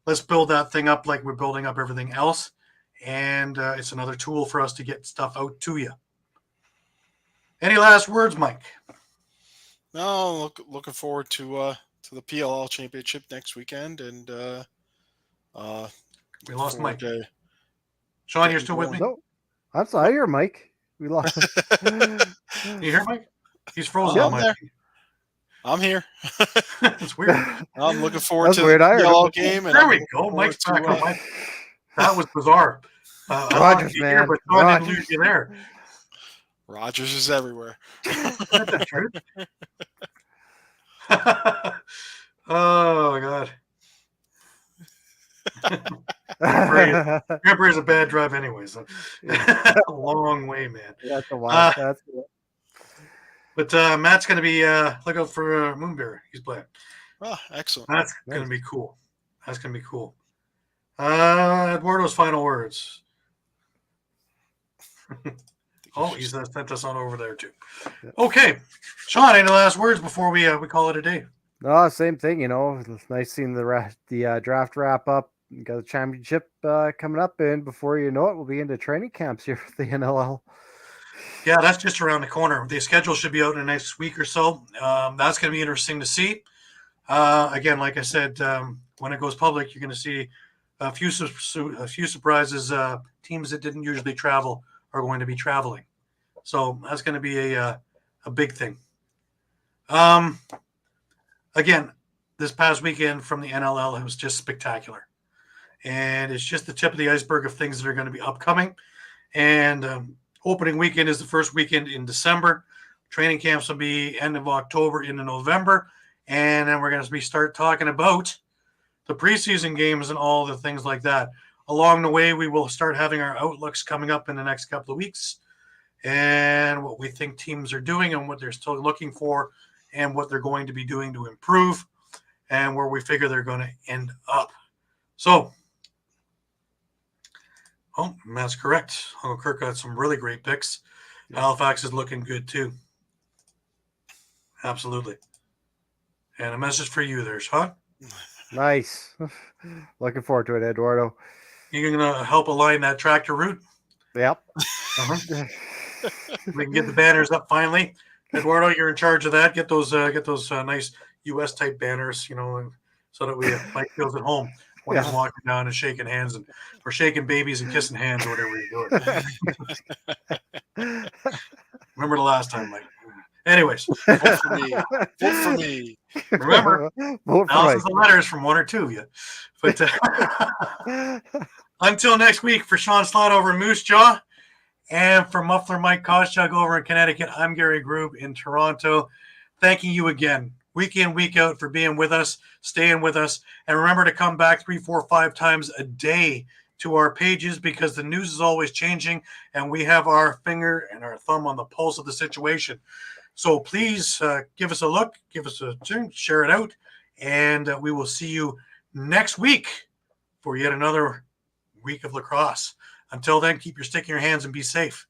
let's build that thing up like we're building up everything else. And it's another tool for us to get stuff out to you. Any last words, Mike? No, looking forward to the PLL championship next weekend. And we lost Mike. Sean, you're still with me? No, I'm sorry. I hear Mike. We lost. You hear Mike? He's frozen. I'm there. I'm here. It's weird. I'm looking forward to the PLL game. And there we go. Mike's back on. Mike. That was bizarre. Rogers, man. Here, but I didn't lose you there. Rogers is everywhere. Is that the truth? Oh, my God. Grandpa is a bad drive anyway. So. A long way, man. That's a while. But Matt's going to be look out for Moonbear. He's playing. Oh, excellent. That's going to be cool. That's going to be cool. Eduardo's final words. Oh, he's sent us on over there too. Okay, Sean, any last words before we call it a day? No, same thing. It's nice seeing the draft wrap up. You got the championship coming up, and before you know it, we'll be into training camps here for the NLL. Yeah, that's just around the corner. The schedule should be out in the next week or so. That's going to be interesting to see. Again, like I said, when it goes public, you're going to see a few surprises. Teams that didn't usually travel are going to be traveling. So that's going to be a big thing. Again, this past weekend from the NLL, it was just spectacular. And it's just the tip of the iceberg of things that are going to be upcoming. And opening weekend is the first weekend in December. Training camps will be end of October into November. And then we're going to start talking about the preseason games and all the things like that. Along the way, we will start having our outlooks coming up in the next couple of weeks and what we think teams are doing and what they're still looking for and what they're going to be doing to improve and where we figure they're going to end up. So, that's correct. Uncle Kirk got some really great picks. Halifax is looking good too. Absolutely. And a message for you there, Sean. Nice. Looking forward to it, Eduardo. You're going to help align that tractor route? Yep. We can get the banners up finally. Eduardo, you're in charge of that. Get those nice US type banners, so that Mike feels at home when he's walking down and shaking hands or shaking babies and kissing hands or whatever you're doing. Remember the last time, Mike. Anyways, vote for me. Vote for me. Remember, thousands of letters from one or two of you. But until next week, for Shawn Slaght over in Moose Jaw, and for Muffler Mike Kostiuk over in Connecticut, I'm Gary Groob in Toronto. Thanking you again, week in, week out, for being with us, staying with us, and remember to come back 3, 4, 5 times a day to our pages because the news is always changing, and we have our finger and our thumb on the pulse of the situation. So please give us a look, give us a turn, share it out, and we will see you next week for yet another week of lacrosse. Until then, keep your stick in your hands and be safe.